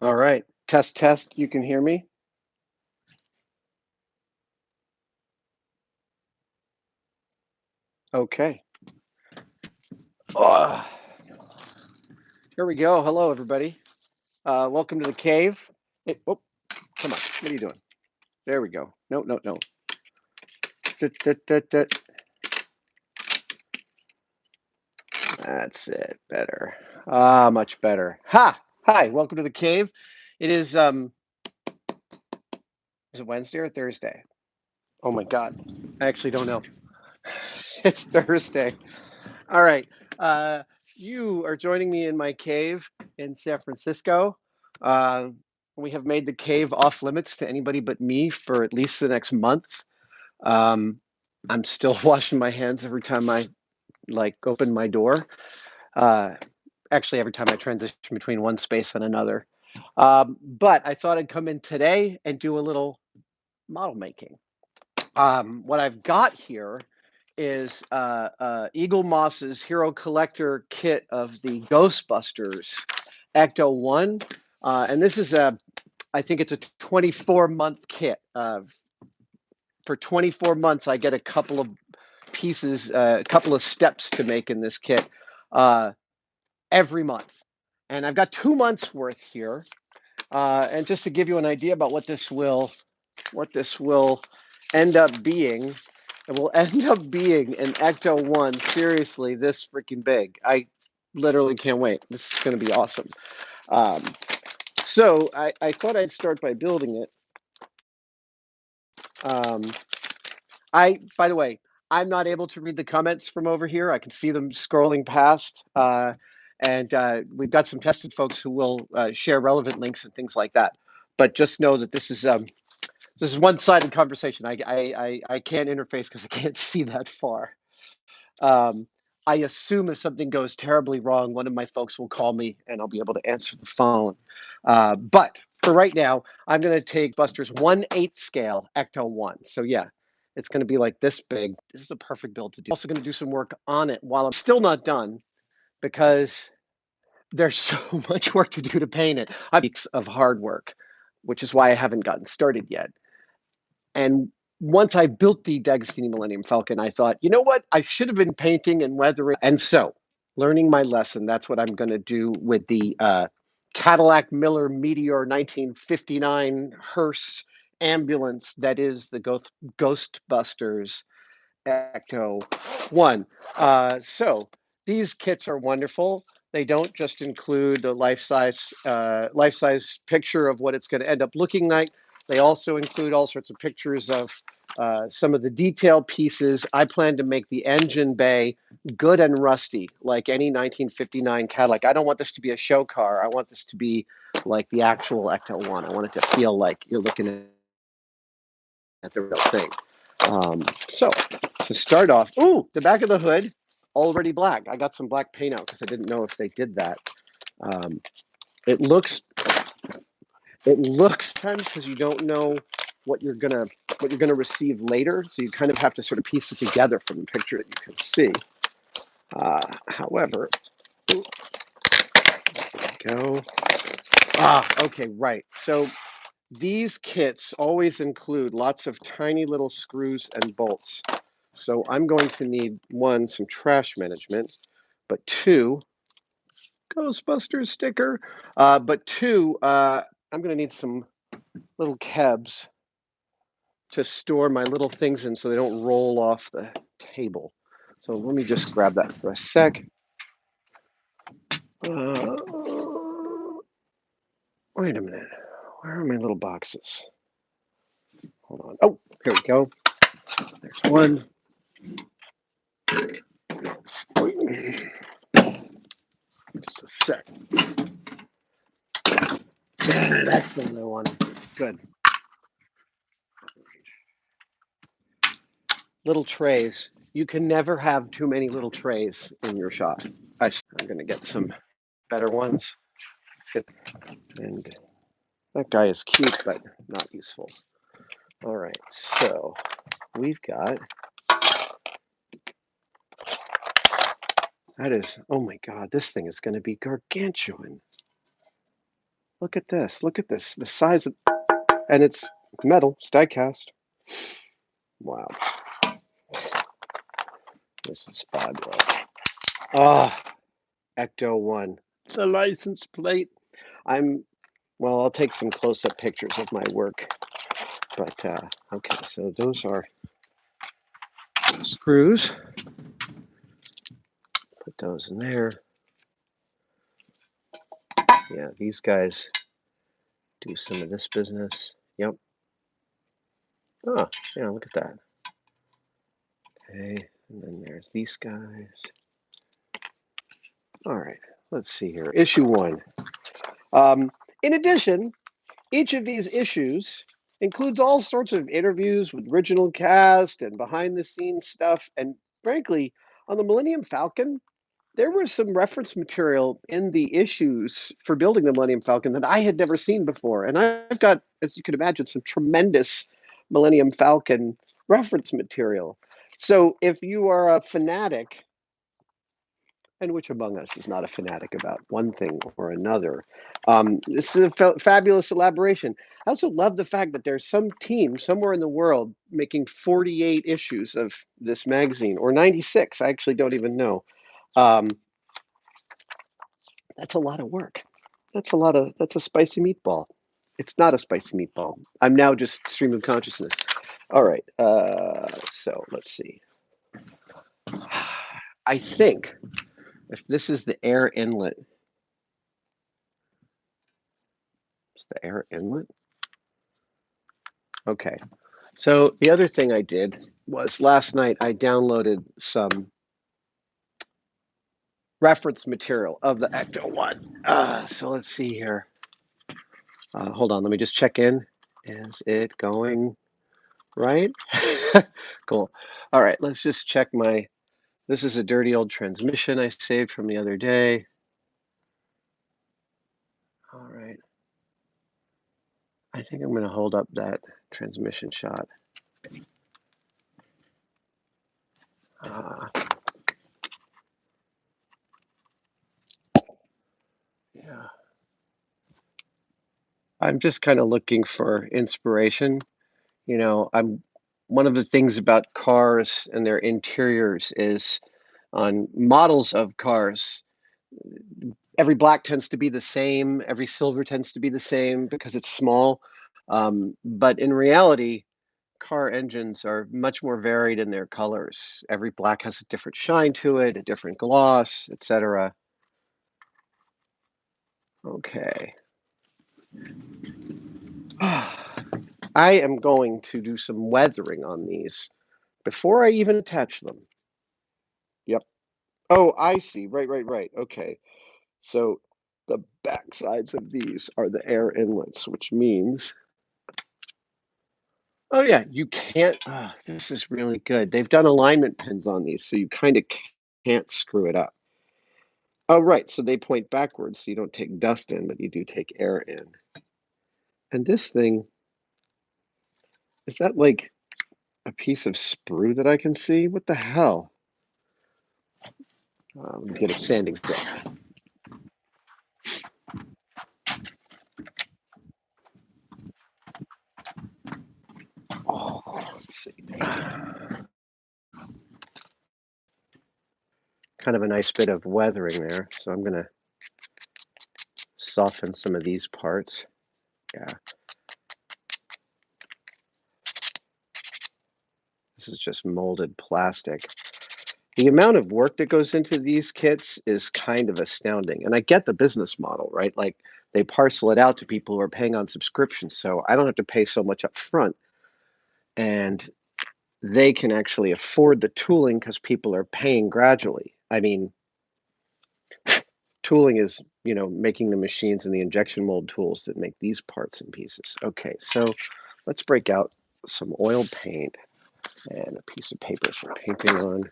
All right. Test, test. You can hear me? Okay. Oh, here we go. Hello, everybody. Welcome to the cave. Hey, oh, come on. What are you doing? There we go. No, no, no. Sit, sit, sit, sit. That's it. Better. Ah, much better. Ha! Hi. Welcome to the cave. It is it Wednesday or Thursday? Oh my God. I actually don't know. It's Thursday. All right. Uh, you are joining me in my cave in San Francisco. Uh, we have made the cave off limits to anybody but me for at least the next month. Um, I'm still washing my hands every time I open my door. Uh, Actually, every time I transition between one space and another. But I thought I'd come in today and do a little model making. What I've got here is Eagle Moss's Hero Collector kit of the Ghostbusters Ecto-1. And this is I think it's a 24-month kit. For 24 months, I get a couple of pieces, a couple of steps to make in this kit uh, every month. And I've got 2 months worth here. And just to give you an idea about what this will end up being, it will end up being an Ecto-1, seriously, this freaking big. I literally can't wait. This is going to be awesome. Um, so I thought I'd start by building it. Um, by the way, I'm not able to read the comments from over here. I can see them scrolling past. And we've got some tested folks who will share relevant links and things like that. But just know that this is one-sided conversation. I can't interface because I can't see that far. Um, I assume if something goes terribly wrong, one of my folks will call me and I'll be able to answer the phone. But for right now, I'm going to take Buster's 1/8 scale Ecto-1. So yeah, it's going to be like this big. This is a perfect build to do. Also going to do some work on it while I'm still not done because there's so much work to do to paint it. Weeks of hard work, which is why I haven't gotten started yet. And once I built the D'Agostini Millennium Falcon, I thought, you know what? I should have been painting and weathering. And so, learning my lesson, that's what I'm going to do with the Cadillac Miller Meteor 1959 hearse ambulance that is the Ghostbusters Ecto-1. So, these kits are wonderful. They don't just include the life-size picture of what it's going to end up looking like. They also include all sorts of pictures of some of the detailed pieces. I plan to make the engine bay good and rusty, like any 1959 Cadillac. I don't want this to be a show car. I want this to be like the actual Ecto-1. I want it to feel like you're looking at the real thing. So to start off, ooh, the back of the hood already black. I got some black paint out because I didn't know if they did that. Um, it looks times because you don't know what you're gonna receive later, so you kind of have to sort of piece it together from the picture that you can see. However, ooh, there we go. Okay, right. So these kits always include lots of tiny little screws and bolts. So I'm going to need, one, some trash management, but two, Ghostbusters sticker. But two, I'm going to need some little cabs to store my little things in so they don't roll off the table. So let me just grab that for a sec. Wait a minute. Where are my little boxes? Hold on. Oh, here we go. There's one. Just a sec. Yeah, that's the one I wanted. Good. Little trays. You can never have too many little trays in your shop. I'm going to get some better ones. And that guy is cute, but not useful. All right, so we've got, that is, oh my God, this thing is going to be gargantuan. Look at this. Look at this. The size of, and it's metal, it's die cast. Wow. This is fabulous. Ah, Ecto-1, the license plate. Well, I'll take some close-up pictures of my work. But, okay, so those are screws. Put those in there. Yeah, these guys do some of this business. Yep. Oh, yeah, look at that. Okay, and then there's these guys. All right, let's see here. Issue 1. In addition, each of these issues includes all sorts of interviews with original cast and behind-the-scenes stuff. And frankly, on the Millennium Falcon, there was some reference material in the issues for building the Millennium Falcon that I had never seen before. And I've got, as you can imagine, some tremendous Millennium Falcon reference material. So if you are a fanatic, and which among us is not a fanatic about one thing or another, this is a fabulous elaboration. I also love the fact that there's some team somewhere in the world making 48 issues of this magazine, or 96. I actually don't even know. Um, That's a lot of work. That's a spicy meatball. It's not a spicy meatball. I'm now just stream of consciousness. All right. So let's see. I think if this is the air inlet, it's the air inlet. Okay. So the other thing I did was last night I downloaded some reference material of the Ecto-1. So let's see here. Hold on. Let me just check in. Is it going right? Cool. All right, let's just check my, this is a dirty old transmission I saved from the other day. All right. I think I'm going to hold up that transmission shot. Yeah. I'm just kind of looking for inspiration. You know, one of the things about cars and their interiors is on models of cars, every black tends to be the same, every silver tends to be the same because it's small. But in reality, car engines are much more varied in their colors. Every black has a different shine to it, a different gloss, etc. Okay. I am going to do some weathering on these before I even attach them. Yep. Oh, I see. Right. Okay. So the back sides of these are the air inlets, which means, oh yeah, you can't, this is really good. They've done alignment pins on these, so you kind of can't screw it up. Oh, right, so they point backwards, so you don't take dust in, but you do take air in. And this thing, is that like a piece of sprue that I can see? What the hell? Let me get a sanding stick. Oh, let's see. Kind of a nice bit of weathering there, so I'm gonna soften some of these parts. Yeah. This is just molded plastic. The amount of work that goes into these kits is kind of astounding. And I get the business model, right? Like they parcel it out to people who are paying on subscription. So I don't have to pay so much up front. And they can actually afford the tooling because people are paying gradually. I mean, tooling is, making the machines and the injection mold tools that make these parts and pieces. Okay, so let's break out some oil paint and a piece of paper for painting on.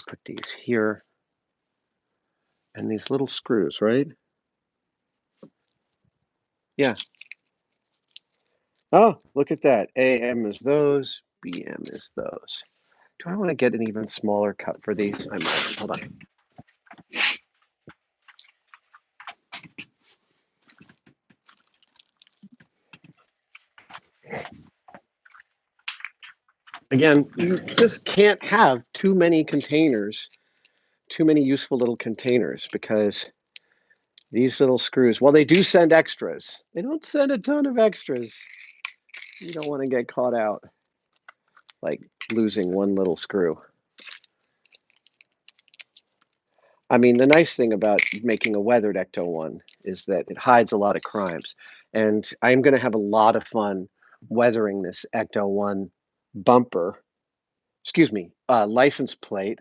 Put these here. and these little screws, right? Yeah. Oh, look at that. AM is those, BM is those. Do I want to get an even smaller cut for these? I might. Hold on. Again, you just can't have too many containers, too many useful little containers, because these little screws, well, they do send extras. They don't send a ton of extras. You don't want to get caught out, like losing one little screw. I mean, the nice thing about making a weathered Ecto-1 is that it hides a lot of crimes. And I'm going to have a lot of fun weathering this Ecto-1 bumper, excuse me, license plate.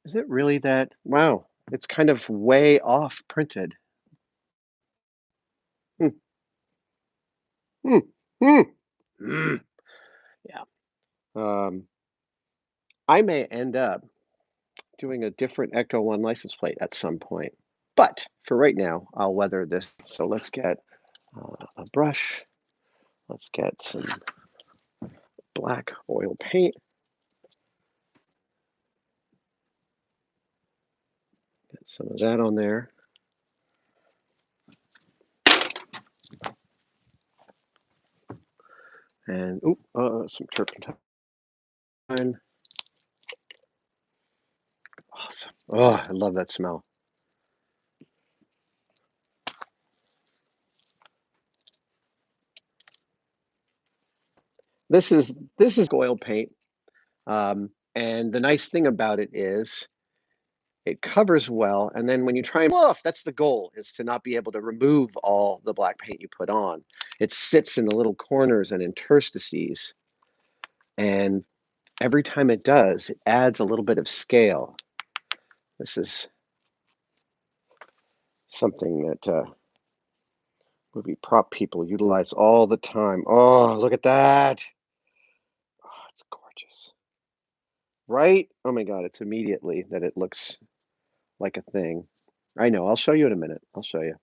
Is it really that? Wow, it's kind of way off printed. Hmm, hmm, hmm, mm. Yeah. Um, I may end up doing a different Ecto-1 license plate at some point. But for right now, I'll weather this. So let's get a brush. Let's get some black oil paint. Get some of that on there. And some turpentine. Awesome. Oh, I love that smell. This is oil paint. And the nice thing about it is it covers well. And then when you try and off, that's the goal, is to not be able to remove all the black paint you put on. It sits in the little corners and interstices. And every time it does, it adds a little bit of scale. This is something that movie prop people utilize all the time. Oh, look at that. Oh, it's gorgeous. Right? Oh my God, it's immediately that it looks like a thing. I know, I'll show you in a minute. I'll show you.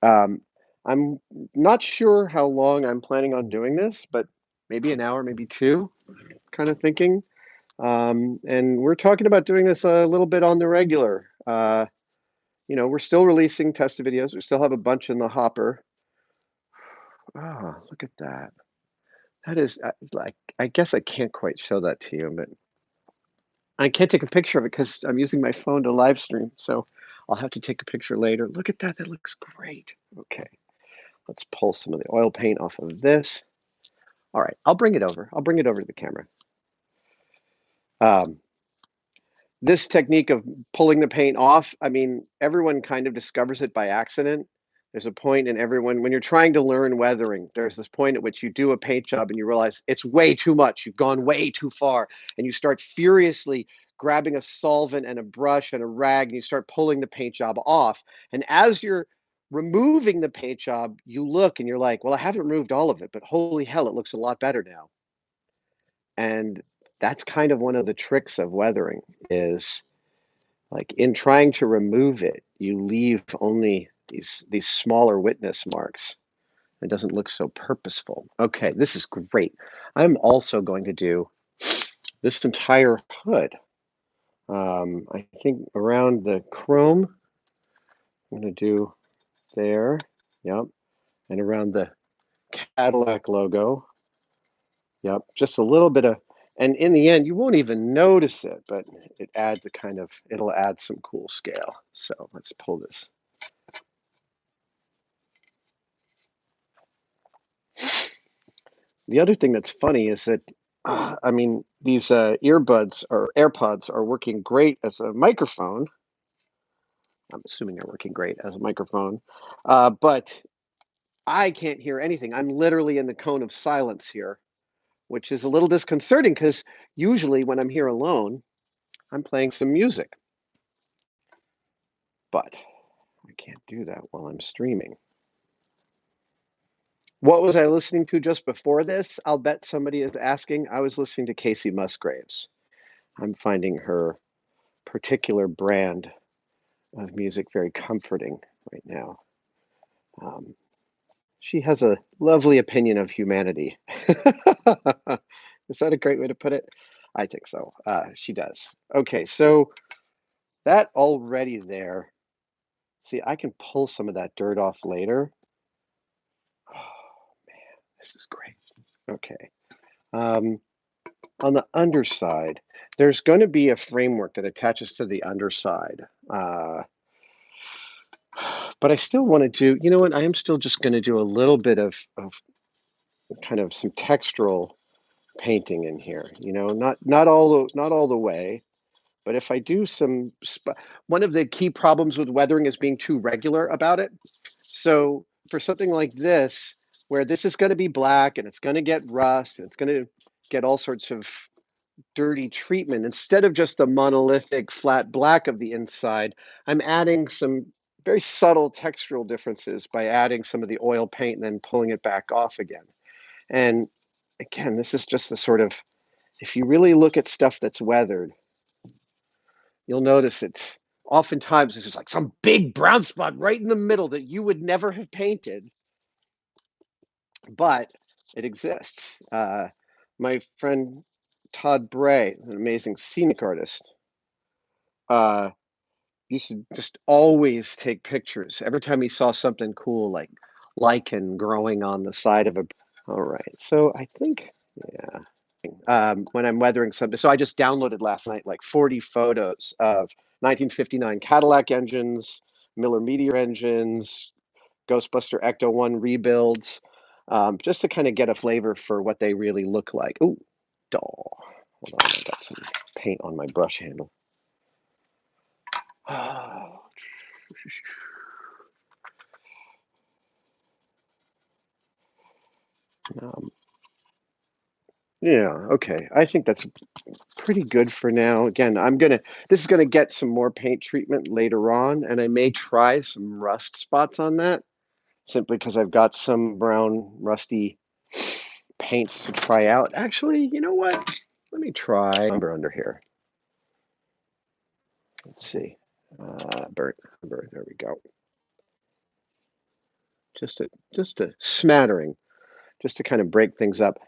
Um, I'm not sure how long I'm planning on doing this, but maybe an hour, maybe two, kind of thinking. And we're talking about doing this a little bit on the regular. We're still releasing test videos. We still have a bunch in the hopper. Ah, look at that. That is like, I guess I can't quite show that to you, but I can't take a picture of it because I'm using my phone to live stream. So I'll have to take a picture later. Look at that. That looks great. Okay. Let's pull some of the oil paint off of this. All right. I'll bring it over. I'll bring it over to the camera. Um, this technique of pulling the paint off, I mean, everyone kind of discovers it by accident. There's a point in everyone, when you're trying to learn weathering, there's this point at which you do a paint job and you realize it's way too much. You've gone way too far. And you start furiously grabbing a solvent and a brush and a rag and you start pulling the paint job off. And as you're removing the paint job, you look and you're like, well, I haven't removed all of it, but holy hell, it looks a lot better now. And that's kind of one of the tricks of weathering is, like, in trying to remove it, you leave only these smaller witness marks. It doesn't look so purposeful. Okay, this is great. I'm also going to do this entire hood. I think around the chrome, I'm going to do there. Yep. And around the Cadillac logo. Yep. Just a little bit of, and in the end, you won't even notice it, but it adds a kind of, it'll add some cool scale. So let's pull this. The other thing that's funny is that, I mean, these earbuds or AirPods are working great as a microphone. I'm assuming they're working great as a microphone, but I can't hear anything. I'm literally in the cone of silence here, which is a little disconcerting because usually when I'm here alone, I'm playing some music, but I can't do that while I'm streaming. What was I listening to just before this? I'll bet somebody is asking. I was listening to Casey Musgraves. I'm finding her particular brand of music very comforting right now. She has a lovely opinion of humanity. Is that a great way to put it? I think so. She does. Okay, so that already there. See, I can pull some of that dirt off later. Oh man, this is great. Okay. On the underside, there's going to be a framework that attaches to the underside. But I still want to do, you know what? I am still just going to do a little bit of kind of some textural painting in here. You know, not all the way, but if I do some, one of the key problems with weathering is being too regular about it. So for something like this, where this is going to be black and it's going to get rust and it's going to get all sorts of dirty treatment, instead of just the monolithic flat black of the inside, I'm adding some very subtle textural differences by adding some of the oil paint and then pulling it back off again. And again, this is just the sort of, if you really look at stuff that's weathered, you'll notice it's oftentimes this is like some big brown spot right in the middle that you would never have painted, but it exists. My friend Todd Bray, an amazing scenic artist, uh, used to just always take pictures every time he saw something cool like lichen growing on the side of a. All right, so I think, yeah. When I'm weathering something. So I just downloaded last night like 40 photos of 1959 Cadillac engines, Miller Meteor engines, Ghostbuster Ecto-1 rebuilds, just to kind of get a flavor for what they really look like. Ooh, doll. Hold on, I got some paint on my brush handle. Um, yeah, okay. I think that's pretty good for now. Again, this is gonna get some more paint treatment later on, and I may try some rust spots on that, simply because I've got some brown rusty paints to try out. Actually, you know what? Let me try umber under here. Let's see. Burnt umber, there we go. Just a smattering, just to kind of break things up.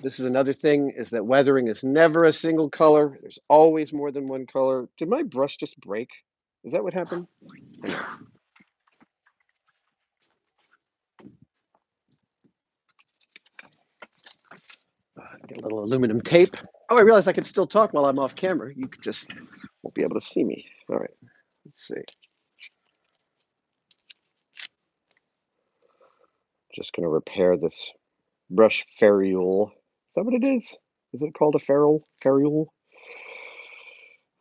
This is another thing, is that weathering is never a single color. There's always more than one color. Did my brush just break? Is that what happened? Get a little aluminum tape. Oh, I realized I could still talk while I'm off camera. You just won't be able to see me. All right, let's see. Just going to repair this brush ferrule. Is that what it is? Is it called a ferrule? Ferrule?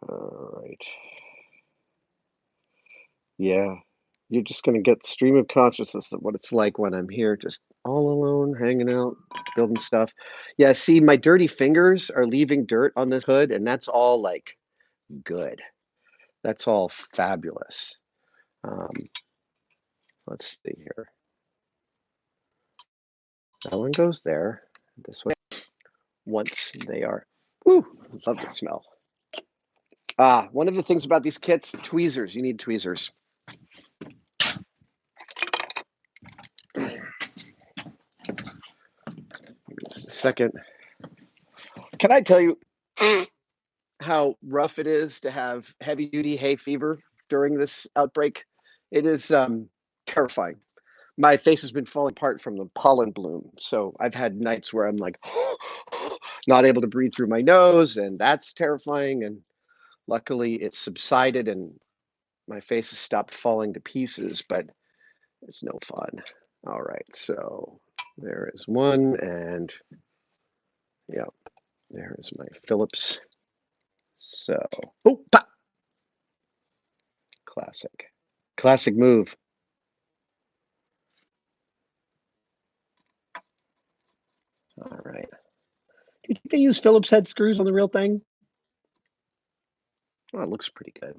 All right. Yeah, you're just going to get stream of consciousness of what it's like when I'm here, just all alone, hanging out, building stuff. Yeah, see, my dirty fingers are leaving dirt on this hood, and that's all like good. That's all fabulous. Um, let's see here. That one goes there. This way. Once they are, ooh, love the smell. One of the things about these kits, tweezers. You need tweezers. Just a second. Can I tell you how rough it is to have heavy duty hay fever during this outbreak? It is terrifying. My face has been falling apart from the pollen bloom. So I've had nights where I'm like not able to breathe through my nose, and that's terrifying. And luckily it subsided and my face has stopped falling to pieces, but it's no fun. All right, so there is one, and yeah, there is my Phillips. So, oh, pop. Classic. Classic move. All right. Do you think they use Phillips head screws on the real thing? Oh, it looks pretty good.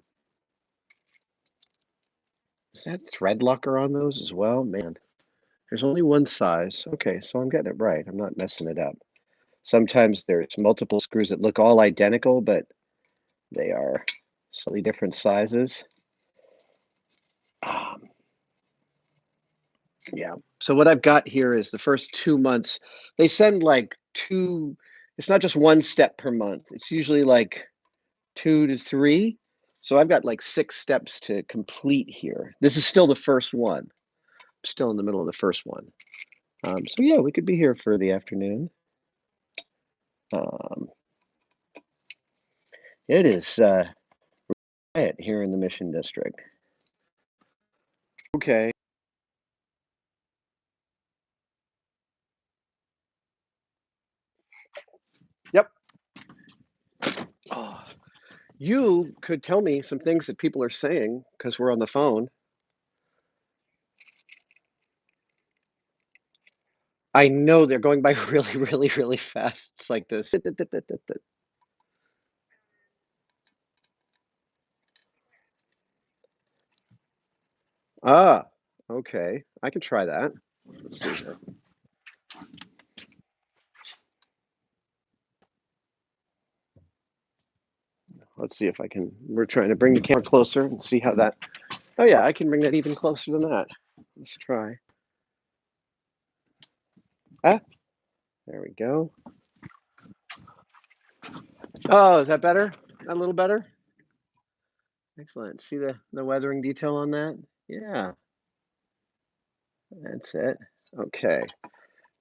Is that thread locker on those as well? Man, there's only one size. Okay, so I'm getting it right. I'm not messing it up. Sometimes there's multiple screws that look all identical, but They are slightly different sizes. Yeah. So what I've got here is the first 2 months. They send like two, it's not just one step per month. It's usually like 2 to 3. So I've got like 6 steps to complete here. This is still the first one. I'm still in the middle of the first one. So yeah, we could be here for the afternoon. It is quiet here in the Mission District. Okay. Yep. Oh, you could tell me some things that people are saying because we're on the phone. I know they're going by really, really, really fast. It's like this. Ah, okay. I can try that. Let's see here. Let's see if I can. We're trying to bring the camera closer and see how that. Oh, yeah, I can bring that even closer than that. Let's try. Ah, there we go. Oh, is that better? A little better? Excellent. See the weathering detail on that? Yeah, that's it. Okay.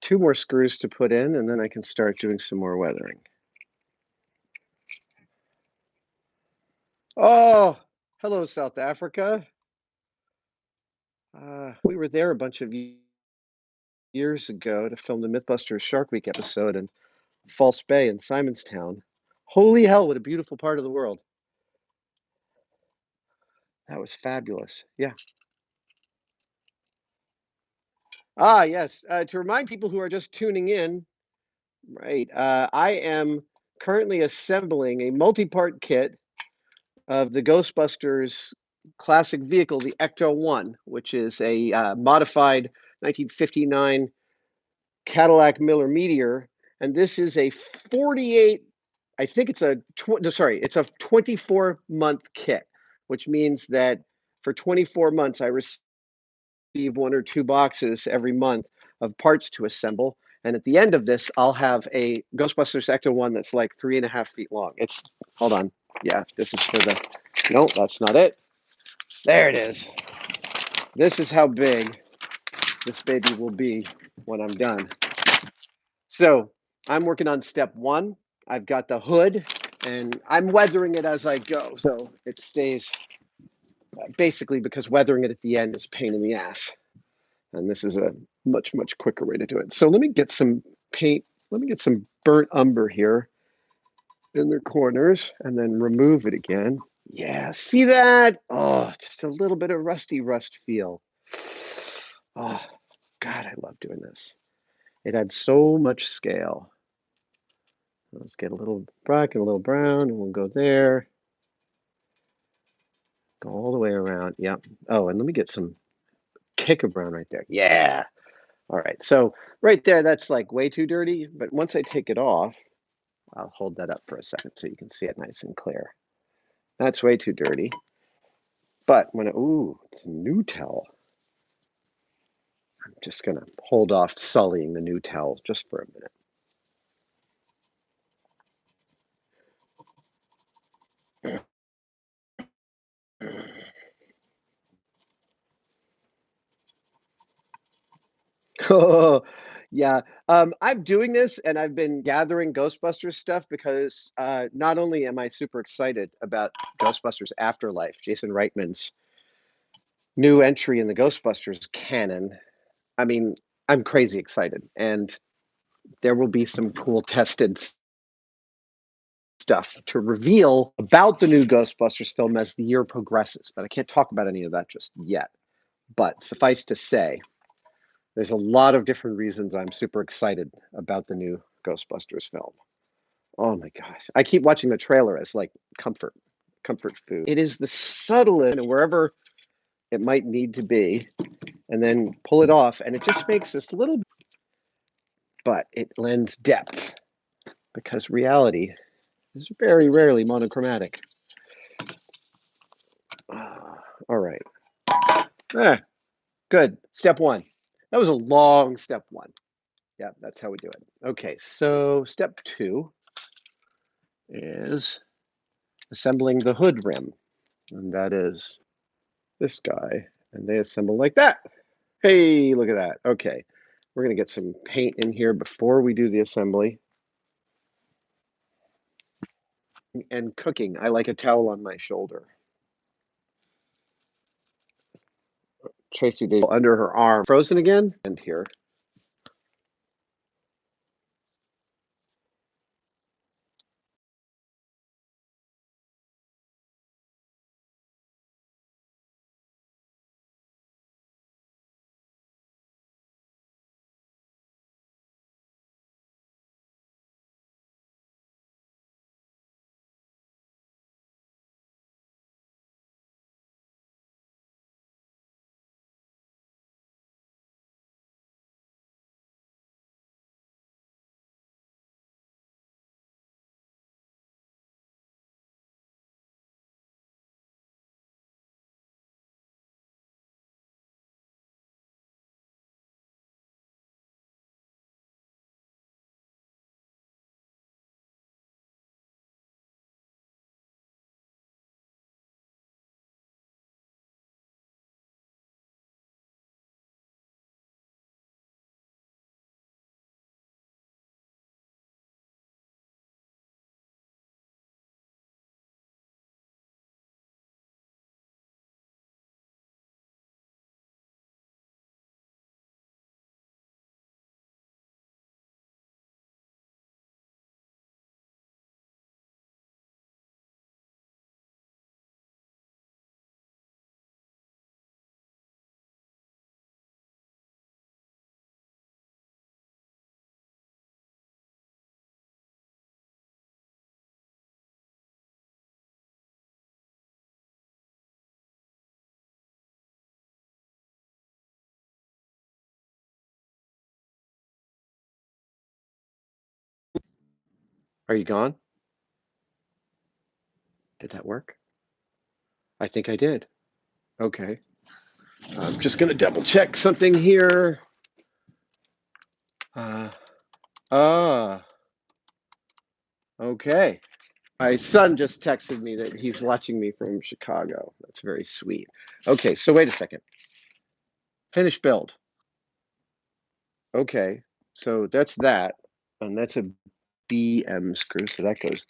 2 more screws to put in, and then I can start doing some more weathering. Oh, hello, South Africa. We were there a bunch of years ago to film the Mythbusters Shark Week episode in False Bay in Simonstown. Holy hell, what a beautiful part of the world. That was fabulous. Yeah. Ah, yes. To remind people who are just tuning in, right, I am currently assembling a multi-part kit of the Ghostbusters classic vehicle, the Ecto-1, which is a modified 1959 Cadillac Miller Meteor, and this is a 48. I think it's a it's a 24-month kit, which means that for 24 months I receive 1 or 2 boxes every month of parts to assemble. And at the end of this, I'll have a Ghostbusters Ecto-1 that's like 3.5 feet long. It's hold on, yeah, this is for the. No, that's not it. There it is. This is how big this baby will be when I'm done. So I'm working on step 1. I've got the hood and I'm weathering it as I go. So it stays basically because weathering it at the end is a pain in the ass. And this is a much, much quicker way to do it. So let me get some paint. Let me get some burnt umber here in the corners and then remove it again. Yeah, see that? Oh, just a little bit of rusty rust feel. Oh, God, I love doing this. It adds so much scale. Let's get a little black and a little brown, and we'll go there. Go all the way around. Yep. Oh, and let me get some kick of brown right there. Yeah. All right. So right there, that's like way too dirty. But once I take it off, I'll hold that up for a second so you can see it nice and clear. That's way too dirty. But when ooh, it's new towel. I'm just gonna hold off sullying the new towel just for a minute. Oh, yeah. I'm doing this and I've been gathering Ghostbusters stuff because not only am I super excited about Ghostbusters Afterlife, Jason Reitman's new entry in the Ghostbusters canon. I mean, I'm crazy excited, and there will be some cool tested stuff to reveal about the new Ghostbusters film as the year progresses. But I can't talk about any of that just yet. But suffice to say, there's a lot of different reasons I'm super excited about the new Ghostbusters film. Oh my gosh. I keep watching the trailer as like comfort food. It is the subtlest wherever it might need to be, and then pull it off, and it just makes this little, but it lends depth because reality is very rarely monochromatic. All right. Good. Step one. That was a long step one. Yeah, that's how we do it. Okay, so step two is assembling the hood rim. And that is this guy. And they assemble like that. Hey, look at that. Okay, we're going to get some paint in here before we do the assembly. And cooking. I like a towel on my shoulder. Tracy did under her arm. Frozen again? And here. Are you gone? Did that work? I think I did. Okay. I'm just going to double check something here. Ah, okay. My son just texted me that he's watching me from Chicago. That's very sweet. Okay, so wait a second. Finish build. Okay, so that's that. And that's a BM screw, so that goes.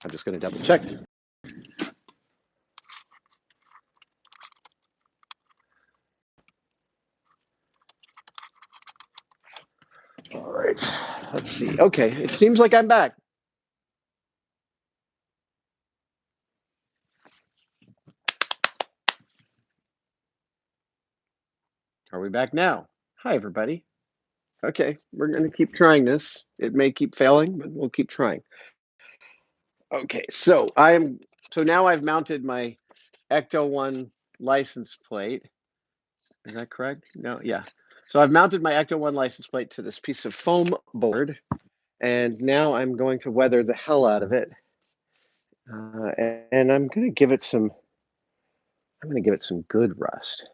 I'm just going to double check. All right, let's see. Okay, it seems like I'm back. Are we back now? Hi, everybody. Okay, we're going to keep trying this. It may keep failing, but we'll keep trying. Okay, so now I've mounted my Ecto-1 license plate. Is that correct? No, yeah. So I've mounted my Ecto-1 license plate to this piece of foam board, and now I'm going to weather the hell out of it. And I'm going to give it some good rust,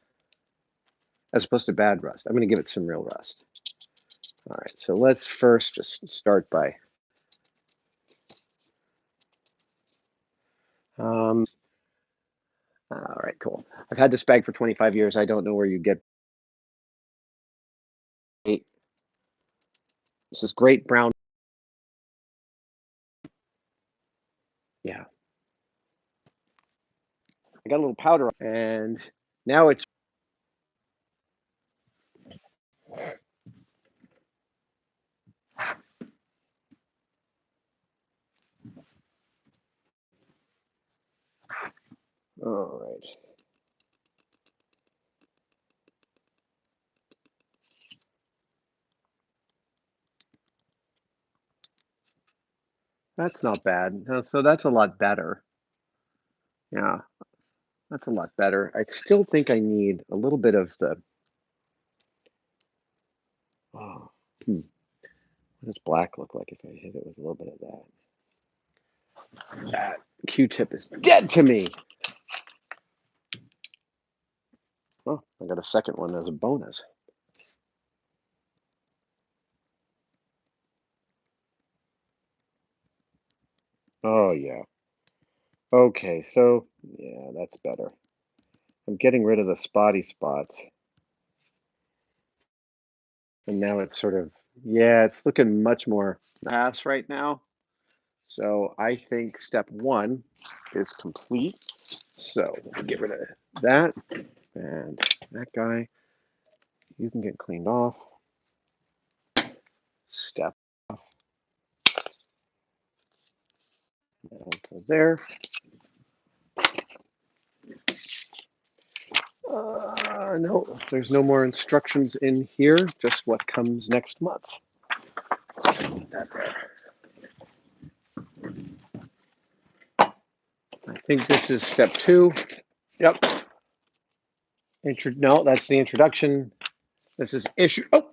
as opposed to bad rust. I'm going to give it some real rust. All right, so let's first just start by all right, cool. I've had this bag for 25 years. I don't know where you get it. This is great brown. Yeah. I got a little powder, and now it's. All right. That's not bad. So that's a lot better. Yeah, that's a lot better. I still think I need a little bit of the. Oh, what does black look like if I hit it with a little bit of that? That Q-tip is dead to me. I got a second one as a bonus. Oh, yeah. Okay, so, yeah, that's better. I'm getting rid of the spotty spots. And now it's sort of, yeah, it's looking much more pass right now. So I think step one is complete. So we'll get rid of that and that guy. You can get cleaned off. Step off. Go there. No, there's no more instructions in here, just what comes next month. Put that there. I think this is step two. Yep. No, that's the introduction. This is issue. Oh,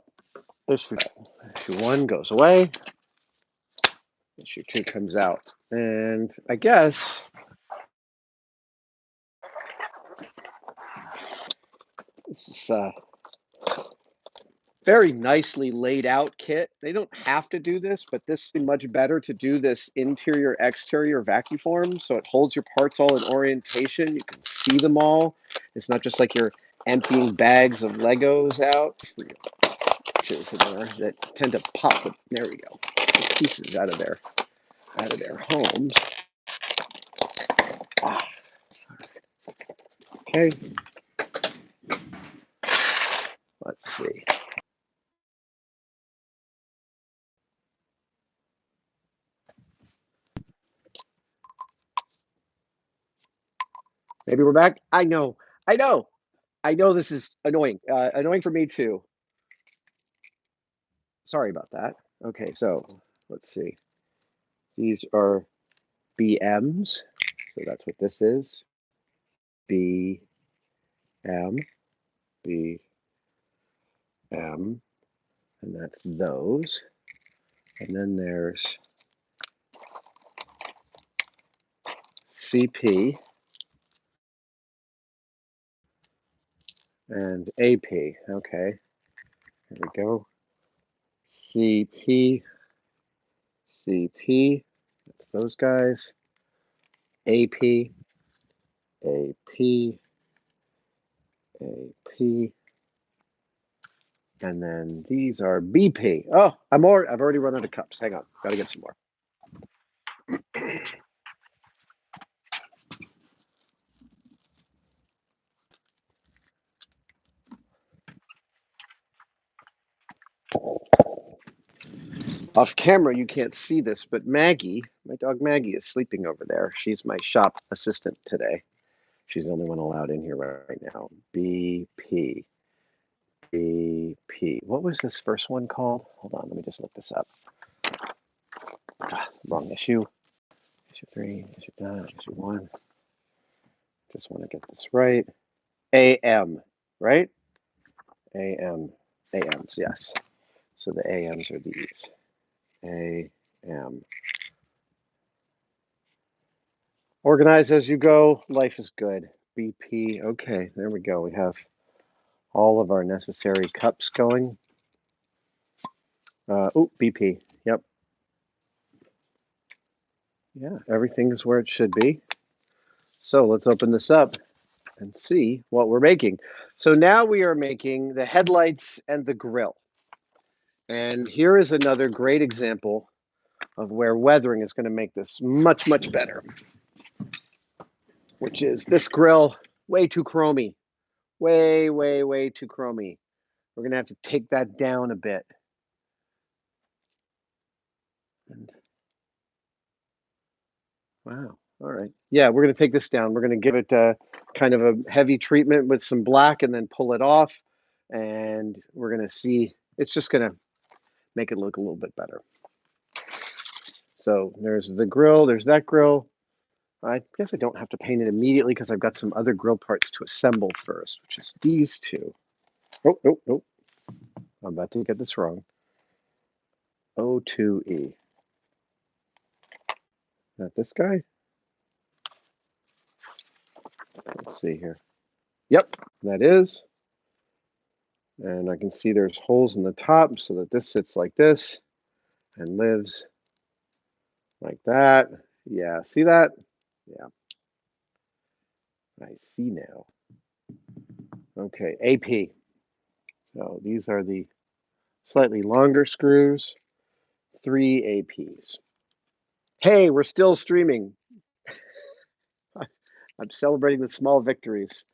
issue one goes away. Issue two comes out, and I guess this is very nicely laid out kit. They don't have to do this, but this is much better to do this interior exterior vacuum form, so it holds your parts all in orientation. You can see them all. It's not just like you're emptying bags of Legos out in there that tend to pop. There we go. The pieces out of their homes. Ah, okay. Let's see. Maybe we're back. I know. I know. I know this is annoying. Annoying for me too. Sorry about that. Okay, so let's see. These are BMs. So that's what this is. BM, BM, and that's those. And then there's CP and AP. Okay, here we go. CP, CP, that's those guys. AP, AP, AP, and then these are BP. Oh, I've already run out of cups. Hang on, gotta get some more. Off camera, you can't see this, but Maggie, my dog Maggie, is sleeping over there. She's my shop assistant today. She's the only one allowed in here right now. BP. BP. What was this first one called? Hold on, let me just look this up. Wrong issue. Issue 3, issue 9, issue 1. Just want to get this right. AM, right? AM. AMs, yes. So the AMs are these. AM. Organize as you go. Life is good. BP. Okay, there we go. We have all of our necessary cups going. BP. Yep. Yeah, everything is where it should be. So let's open this up and see what we're making. So now we are making the headlights and the grille. And here is another great example of where weathering is going to make this much, much better, which is this grill, way too chromy. Way, way, way too chromy. We're going to have to take that down a bit. And wow. All right. Yeah, we're going to take this down. We're going to give it kind of a heavy treatment with some black and then pull it off. And we're going to see, it's just going to make it look a little bit better. So there's the grill, there's that grill. I guess I don't have to paint it immediately because I've got some other grill parts to assemble first, which is these two. Oh, nope, nope. I'm about to get this wrong. O2E. Not this guy? Let's see here. Yep, that is. And I can see there's holes in the top so that this sits like this and lives like that. Yeah, see that? Yeah, I see now. Okay, AP. So these are the slightly longer screws, 3 APs. Hey, we're still streaming. I'm celebrating the small victories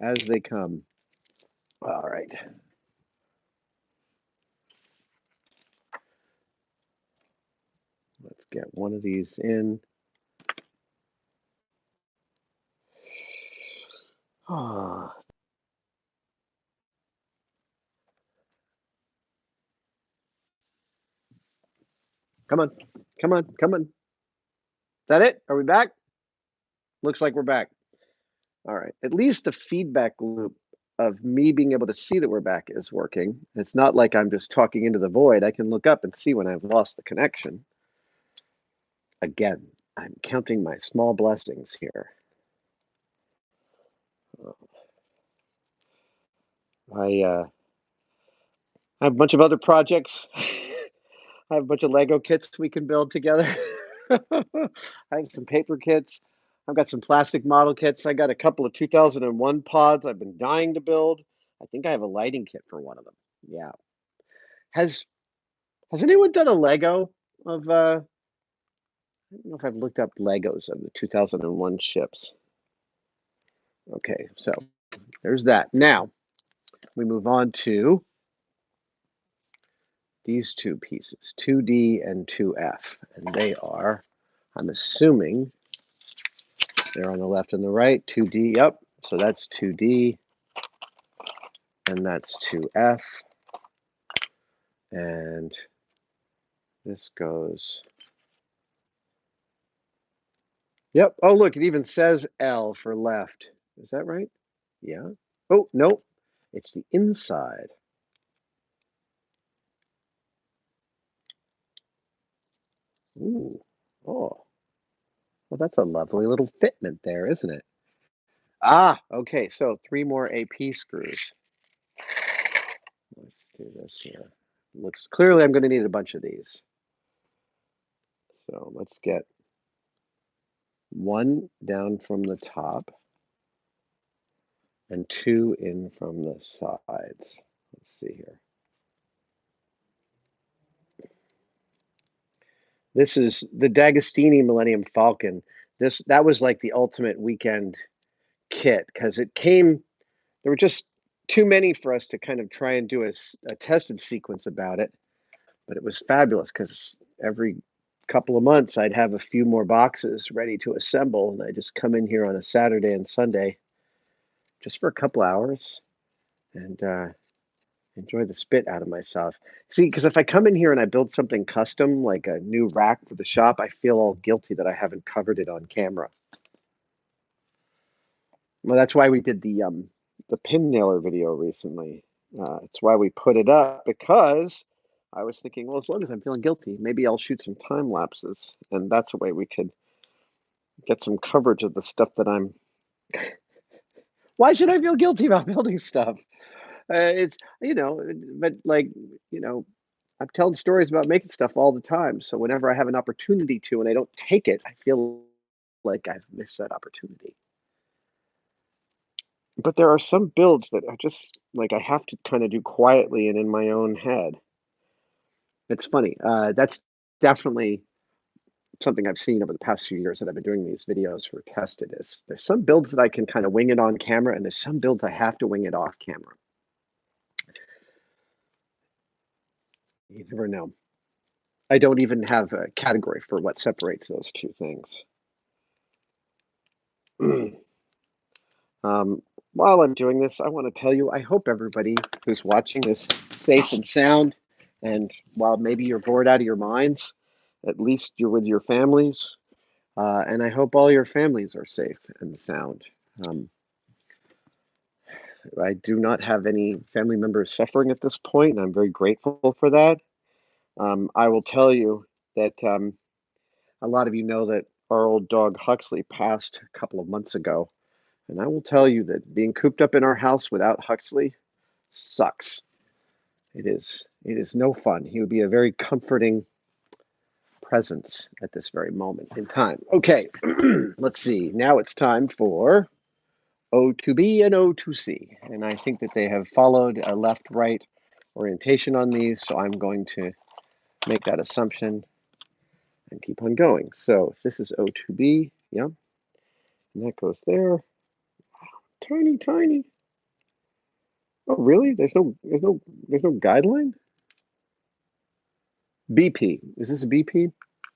as they come. All right. Let's get one of these in. Ah, come on, come on, come on. Is that it? Are we back? Looks like we're back. All right. At least the feedback loop of me being able to see that we're back is working. It's not like I'm just talking into the void. I can look up and see when I've lost the connection. Again, I'm counting my small blessings here. I have a bunch of other projects. I have a bunch of Lego kits we can build together. I have some paper kits. I've got some plastic model kits. I got a couple of 2001 pods I've been dying to build. I think I have a lighting kit for one of them. Yeah. Has Has anyone done a Lego of I don't know if I've looked up Legos of the 2001 ships. Okay, so there's that. Now we move on to these two pieces, 2D and 2F, and they are, I'm assuming they're on the left and the right, 2D, yep. So that's 2D and that's 2F. And this goes, yep. Oh, look, it even says L for left. Is that right? Yeah. Oh, no, it's the inside. Ooh, oh, well, that's a lovely little fitment there, isn't it? Ah, okay, so 3 more AP screws. Let's do this here. Looks clearly I'm going to need a bunch of these. So let's get one down from the top and 2 in from the sides. Let's see here. This is the D'Agostini Millennium Falcon. That was like the ultimate weekend kit because it came. There were just too many for us to kind of try and do a tested sequence about it, but it was fabulous because every couple of months I'd have a few more boxes ready to assemble, and I just come in here on a Saturday and Sunday just for a couple hours and enjoy the spit out of myself. See, because if I come in here and I build something custom, like a new rack for the shop, I feel all guilty that I haven't covered it on camera. Well, that's why we did the pin nailer video recently. It's why we put it up because I was thinking, well, as long as I'm feeling guilty, maybe I'll shoot some time lapses, and that's a way we could get some coverage of the stuff that I'm. Why should I feel guilty about building stuff? It's but like you know, I'm telling stories about making stuff all the time. So whenever I have an opportunity to and I don't take it, I feel like I've missed that opportunity. But there are some builds that are just like I have to kind of do quietly and in my own head. It's funny. That's definitely something I've seen over the past few years that I've been doing these videos for tested is there's some builds that I can kind of wing it on camera and there's some builds I have to wing it off camera. You never know. I don't even have a category for what separates those two things. Um, while I'm doing this, I want to tell you, I hope everybody who's watching is safe and sound. And while maybe you're bored out of your minds, at least you're with your families. And I hope all your families are safe and sound. Um, I do not have any family members suffering at this point, and I'm very grateful for that. I will tell you that a lot of you know that our old dog Huxley passed a couple of months ago. And I will tell you that being cooped up in our house without Huxley sucks. It is no fun. He would be a very comforting presence at this very moment in time. Okay, let's see. Now it's time for O2B and O2C. And I think that they have followed a left-right orientation on these, so I'm going to make that assumption and keep on going. So if this is O2B, yeah, and that goes there. Tiny, tiny. Oh, really? There's no guideline? BP. Is this a BP?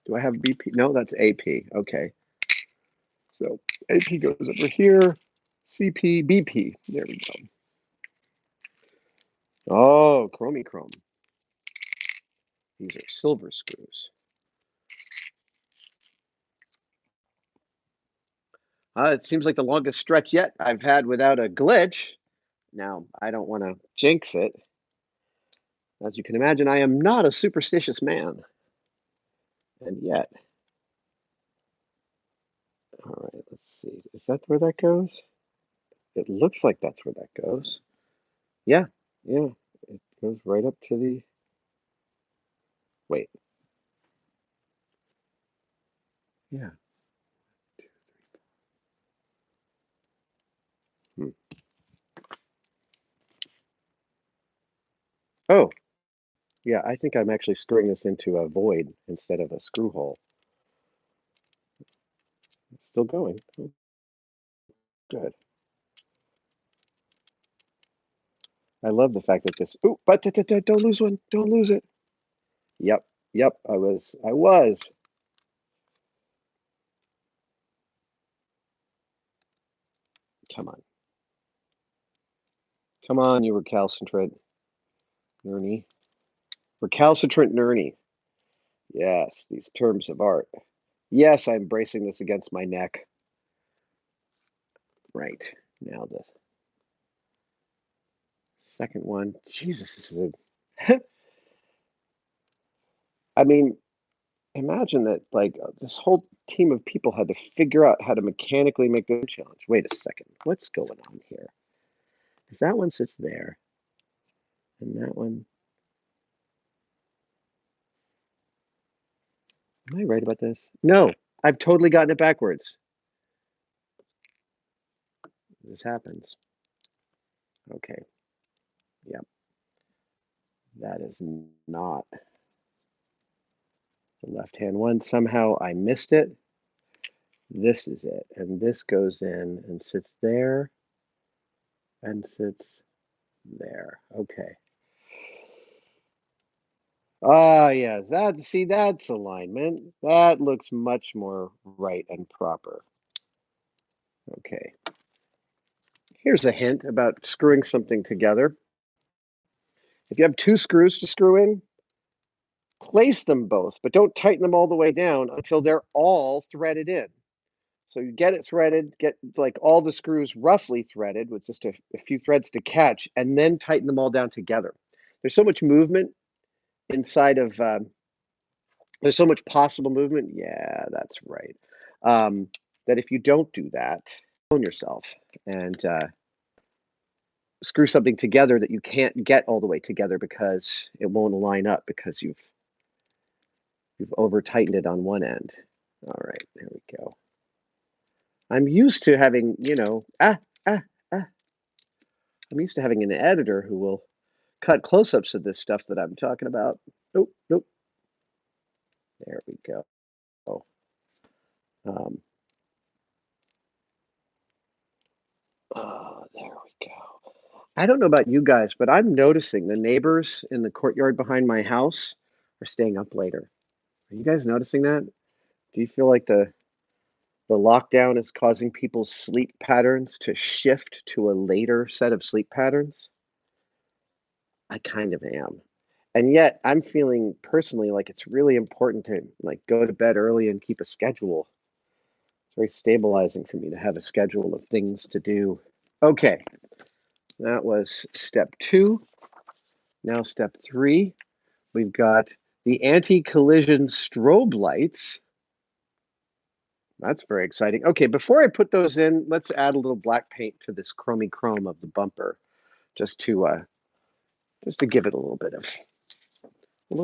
Do I have BP? No, that's AP. Okay. So AP goes over here. CP, BP. There we go. Oh, chrome. These are silver screws. It seems like the longest stretch yet I've had without a glitch. Now, I don't want to jinx it. As you can imagine, I am not a superstitious man. And yet, all right, let's see. Is that where that goes? It looks like that's where that goes. Yeah, yeah. It goes right up to the... Wait. Yeah. Hmm. Oh, yeah, I think I'm actually screwing this into a void instead of a screw hole. It's still going. Oh, good. I love the fact that this... Oh, but don't lose one. Don't lose it. Yep, I was. Come on. Come on, you recalcitrant Nerney. Recalcitrant Nerney. Yes, these terms of art. Yes, I'm bracing this against my neck. Right. Now the second one. Jesus, this is a... I mean, imagine that, like, this whole team of people had to figure out how to mechanically make the challenge. Wait a second. What's going on here? If that one sits there, and that one... Am I right about this? No, I've totally gotten it backwards. This happens. Okay. Yep. That is not the left-hand one. Somehow I missed it. This is it. And this goes in and sits there and sits there. Okay. Ah, yeah. That's alignment. That looks much more right and proper. Okay. Here's a hint about screwing something together. If you have two screws to screw in, place them both, but don't tighten them all the way down until they're all threaded in. So you get it threaded, get like all the screws roughly threaded with just a few threads to catch, and then tighten them all down together. There's so much movement inside of, there's so much possible movement. Yeah, that's right. That if you don't do that, own yourself and screw something together that you can't get all the way together because it won't line up because you've over tightened it on one end. All right, there we go. I'm used to having, I'm used to having an editor who will cut close-ups of this stuff that I'm talking about. Oh, nope. There we go. Um, there we go. I don't know about you guys, but I'm noticing the neighbors in the courtyard behind my house are staying up later. Are you guys noticing that? Do you feel like the lockdown is causing people's sleep patterns to shift to a later set of sleep patterns? I kind of am. And yet I'm feeling personally like it's really important to like go to bed early and keep a schedule. It's very stabilizing for me to have a schedule of things to do. Okay, that was step 2. Now step 3, we've got the anti-collision strobe lights. That's very exciting. Okay, before I put those in, let's add a little black paint to this chrome of the bumper just to just to give it a little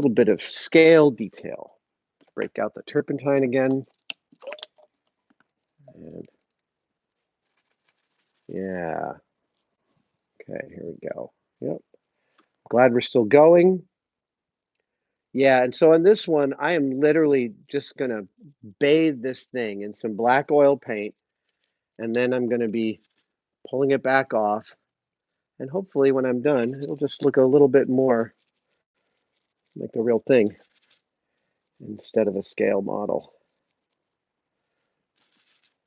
bit of scale detail. Break out the turpentine again. And yeah. Okay, here we go. Yep. Glad we're still going. Yeah, and so on this one, I am literally just gonna bathe this thing in some black oil paint, and then I'm gonna be pulling it back off. And hopefully when I'm done, it'll just look a little bit more like the real thing instead of a scale model.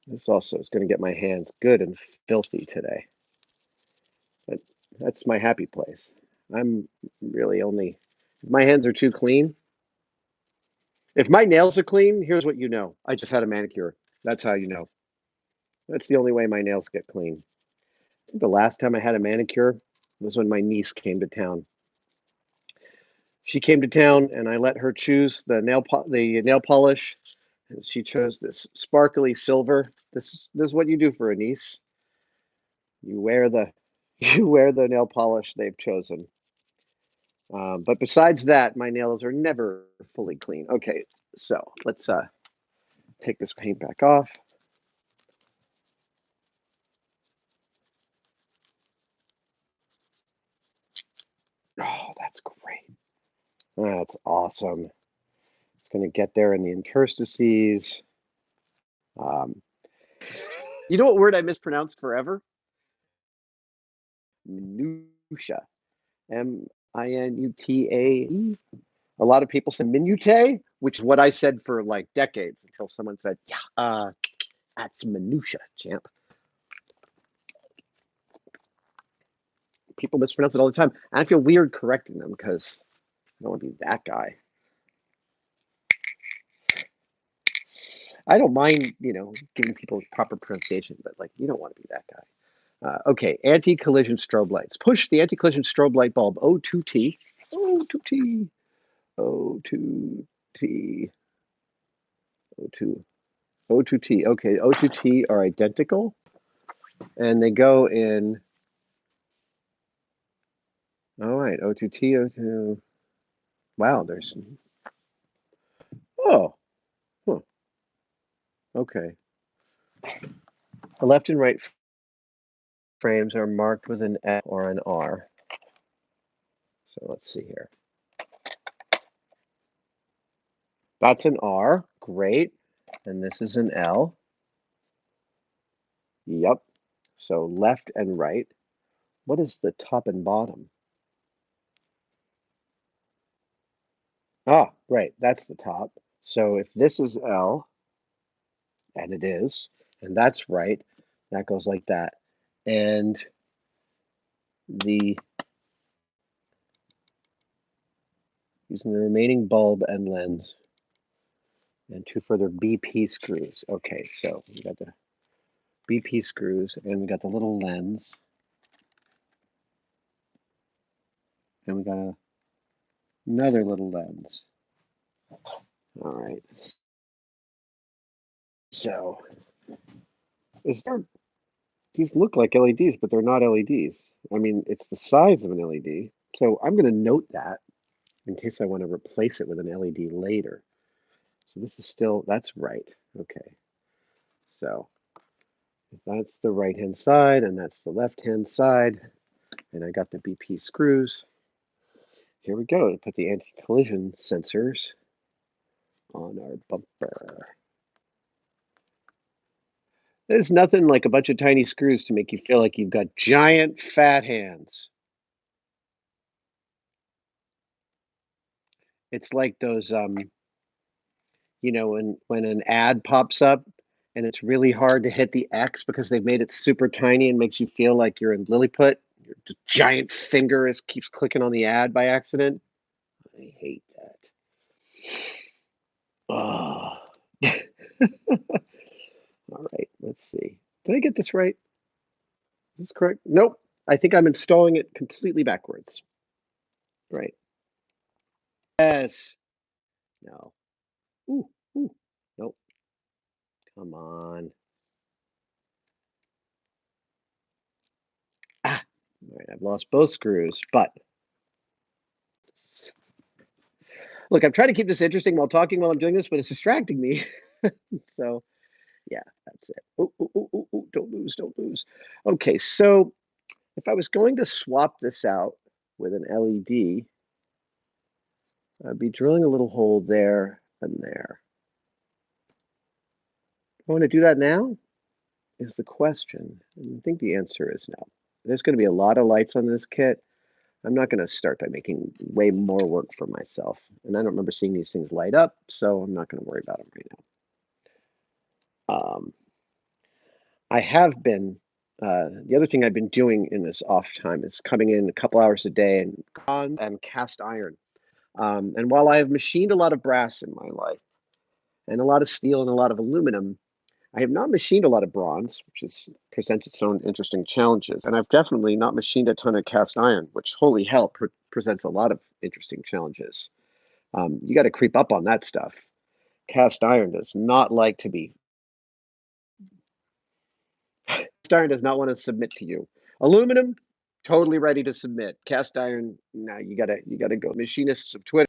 This also is going to get my hands good and filthy today. But that's my happy place. I'm really only, if my hands are too clean. If my nails are clean, here's what you know. I just had a manicure. That's how you know. That's the only way my nails get clean. I think the last time I had a manicure was when my niece came to town. She came to town and I let her choose the nail polish. And she chose this sparkly silver. This is what you do for a niece. You wear the you wear the nail polish they've chosen. But besides that, my nails are never fully clean. Okay, so let's take this paint back off. Oh, that's great. That's awesome. It's going to get there in the interstices. Um, you know what word I mispronounced forever? Minutia. Minuta. A lot of people say minute, which is what I said for like decades until someone said, yeah, that's minutia, champ. People mispronounce it all the time. And I feel weird correcting them because I don't want to be that guy. I don't mind, giving people proper pronunciation, but like, you don't want to be that guy. Okay, anti-collision strobe lights. Push the anti-collision strobe light bulb O2T. O2T. O2T. O2. O2T. Okay, O2T are identical. And they go in. All right, O2T, O2. Wow, there's. Oh, huh. Okay. The left and right frames are marked with an F or an R. So let's see here. That's an R. Great. And this is an L. Yep. So left and right. What is the top and bottom? Ah, right. That's the top. So if this is L, and it is, and that's right, that goes like that. And using the remaining bulb and lens and two further BP screws. Okay, so we got the BP screws and we got the little lens and we got another little lens. All right. So these look like LEDs, but they're not LEDs. I mean, it's the size of an LED. So I'm going to note that in case I want to replace it with an LED later. So this is still, that's right. Okay. So that's the right-hand side and that's the left-hand side. And I got the BP screws. Here we go to put the anti-collision sensors on our bumper. There's nothing like a bunch of tiny screws to make you feel like you've got giant fat hands. It's like those when an ad pops up and it's really hard to hit the X because they've made it super tiny and makes you feel like you're in Lilliput. Your giant finger keeps clicking on the ad by accident. I hate that. Oh. All right, let's see. Did I get this right? Is this correct? Nope. I think I'm installing it completely backwards. Right. Yes. No. Ooh, ooh. Nope. Come on. Ah. All right, I've lost both screws, but Look, I'm trying to keep this interesting while talking while I'm doing this, but it's distracting me. So, yeah, that's it. Ooh, ooh, ooh, ooh, ooh, don't lose, don't lose. Okay, so if I was going to swap this out with an LED, I'd be drilling a little hole there and there. I want to do that now is the question. And I think the answer is no. There's going to be a lot of lights on this kit. I'm not going to start by making way more work for myself. And I don't remember seeing these things light up, so I'm not going to worry about them right now. I have been, the other thing I've been doing in this off time is coming in a couple hours a day and cast iron. And while I have machined a lot of brass in my life, and a lot of steel and a lot of aluminum, I have not machined a lot of bronze, presents its own interesting challenges. And I've definitely not machined a ton of cast iron, which, holy hell, presents a lot of interesting challenges. You got to creep up on that stuff. Cast iron does not like to be. Cast iron does not want to submit to you. Aluminum, totally ready to submit. Cast iron, no, you gotta go. Machinists of Twitter,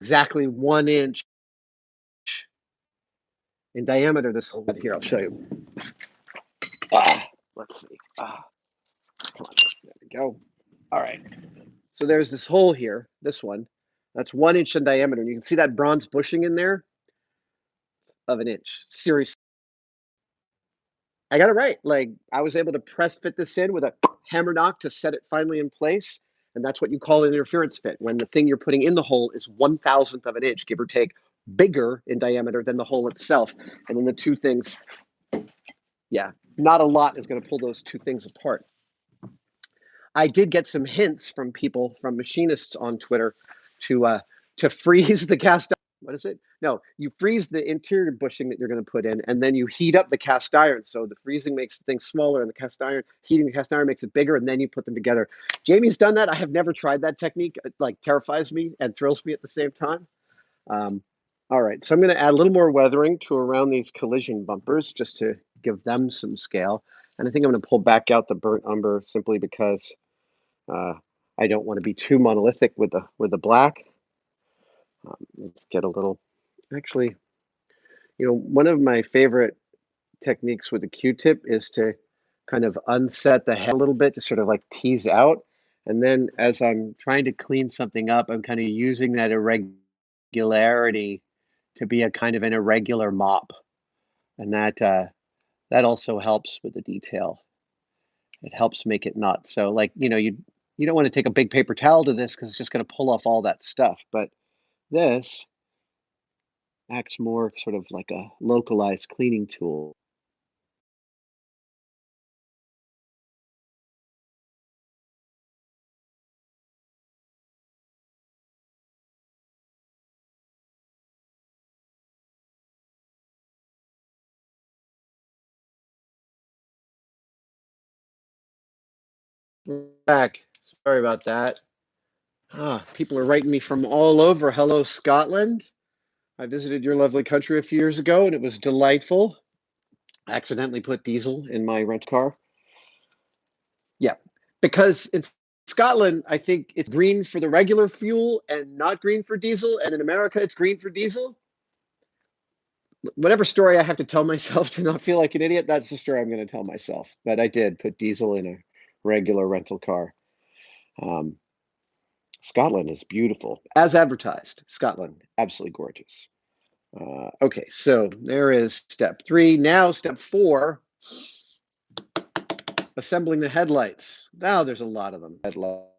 exactly 1 inch in diameter. This whole here, I'll show you. Let's see. Come on, there we go. All right. So there's this hole here, this one, that's 1 inch in diameter. And you can see that bronze bushing in there of an inch. Seriously. I got it right. Like I was able to press fit this in with a hammer knock to set it finally in place. And that's what you call an interference fit, when the thing you're putting in the hole is 1,000th of an inch, give or take, bigger in diameter than the hole itself. And then the two things, yeah, not a lot is going to pull those two things apart. I did get some hints from people, from machinists on Twitter, to freeze the cast. What is it? No, you freeze the interior bushing that you're going to put in, and then you heat up the cast iron. So the freezing makes the thing smaller, and the cast iron heating the cast iron makes it bigger, and then you put them together. Jamie's done that. I have never tried that technique. It like terrifies me and thrills me at the same time. Um, all right, so I'm going to add a little more weathering to around these collision bumpers just to give them some scale. And I think I'm going to pull back out the burnt umber simply because I don't want to be too monolithic with the black. Let's get a little. Actually, one of my favorite techniques with the Q-tip is to kind of unset the head a little bit to sort of like tease out. And then as I'm trying to clean something up, I'm kind of using that irregularity to be a kind of an irregular mop. And that also helps with the detail. It helps make it not so like, you don't want to take a big paper towel to this because it's just going to pull off all that stuff. But this acts more sort of like a localized cleaning tool. Back. Sorry about that. People are writing me from all over. Hello, Scotland. I visited your lovely country a few years ago, and it was delightful. I accidentally put diesel in my rent car. Yeah, because in Scotland, I think it's green for the regular fuel and not green for diesel. And in America, it's green for diesel. Whatever story I have to tell myself to not feel like an idiot, that's the story I'm going to tell myself. But I did put diesel in a regular rental car. Um, Scotland is beautiful, as advertised. Scotland, absolutely gorgeous. Okay, so there is step 3. Now step 4, assembling the headlights. Now there's a lot of them.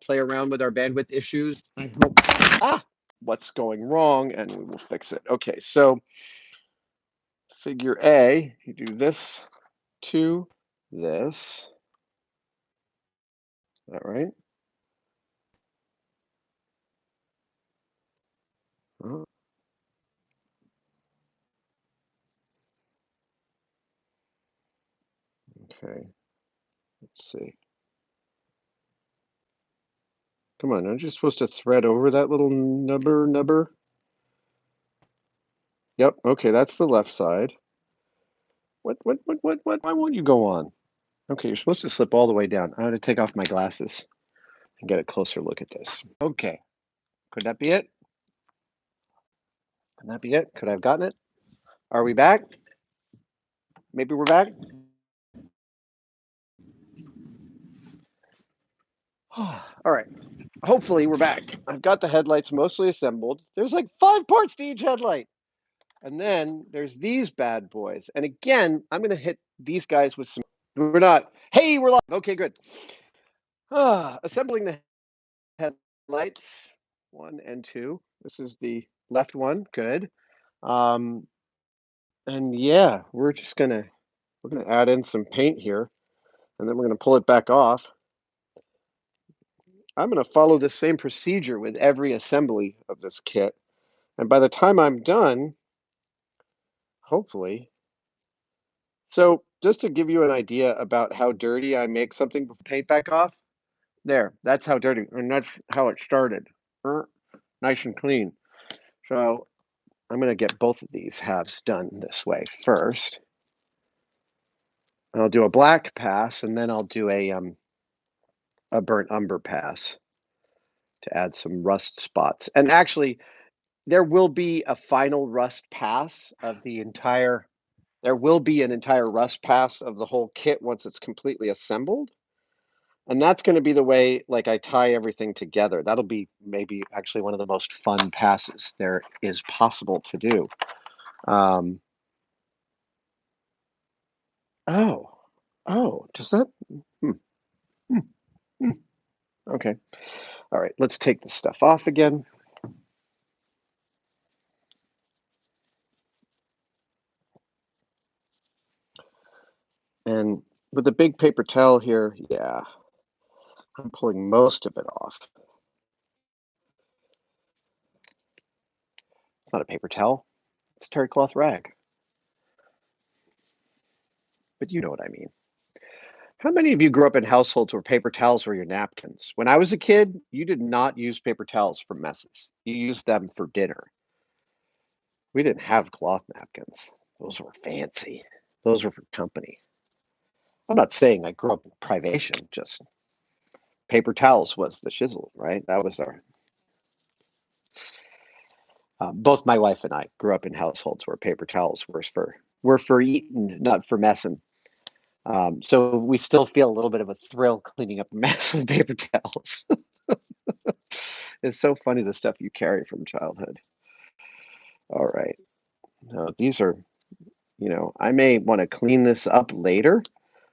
Play around with our bandwidth issues. I hope, what's going wrong, and we will fix it. Okay, so figure A, you do this to this. Is that right? Oh, okay, let's see. Come on, aren't you supposed to thread over that little nubber? Yep, okay, that's the left side. What? Why won't you go on? Okay, you're supposed to slip all the way down. I have to take off my glasses and get a closer look at this. Okay, could that be it? Can that be it? Could I have gotten it? Are we back? Maybe we're back? All right. Hopefully we're back. I've got the headlights mostly assembled. There's like 5 parts to each headlight. And then there's these bad boys. And again, I'm going to hit these guys with some. We're not. Hey, we're live. Okay, good. Assembling the headlights 1 and 2. This is the left one. Good. And yeah, we're gonna add in some paint here, and then we're gonna pull it back off. I'm gonna follow the same procedure with every assembly of this kit, and by the time I'm done, hopefully. So just to give you an idea about how dirty I make something before paint back off, there, that's how dirty, and that's how it started. Nice and clean. So I'm gonna get both of these halves done this way first. I'll do a black pass, and then I'll do a burnt umber pass to add some rust spots. And actually, there will be a final rust pass of the entire. There will be an entire rust pass of the whole kit once it's completely assembled. And that's going to be the way, like, I tie everything together. That'll be maybe actually one of the most fun passes there is possible to do. Um, oh, does that? Hmm, hmm, hmm. Okay. All right. Let's take this stuff off again. And with the big paper towel here, yeah, I'm pulling most of it off. It's not a paper towel. It's a terry cloth rag. But you know what I mean. How many of you grew up in households where paper towels were your napkins? When I was a kid, you did not use paper towels for messes. You used them for dinner. We didn't have cloth napkins. Those were fancy. Those were for company. I'm not saying I grew up in privation, just paper towels was the shizzle, right? That was our. Both my wife and I grew up in households where paper towels were for eating, not for messing. So we still feel a little bit of a thrill cleaning up a mess with paper towels. It's so funny the stuff you carry from childhood. All right. Now, these are, I may want to clean this up later,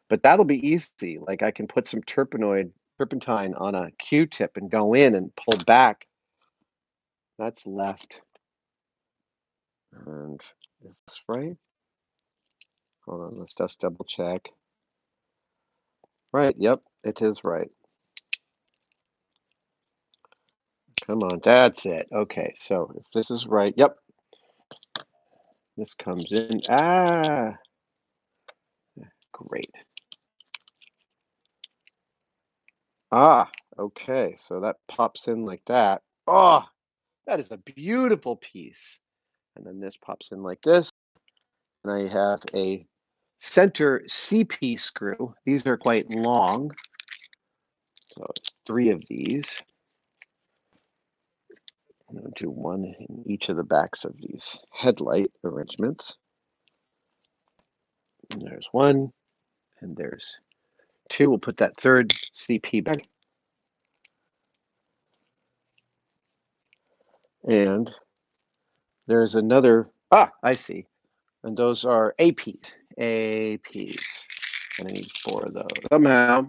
but that'll be easy. Like I can put some turpentine on a Q-tip and go in and pull back. That's left. And is this right? Hold on, let's just double check. Right, yep, it is right. Come on, that's it. Okay, so if this is right, yep, this comes in. Great. Okay, so that pops in like that. Oh, that is a beautiful piece. And then this pops in like this. And I have a center CP screw. These are quite long. So 3 of these. I'm going to do 1 in each of the backs of these headlight arrangements. And there's 1, and there's 2. We'll put that 3rd CP back. And there's another, I see. And those are APs. APs. And I need 4 of those. Somehow.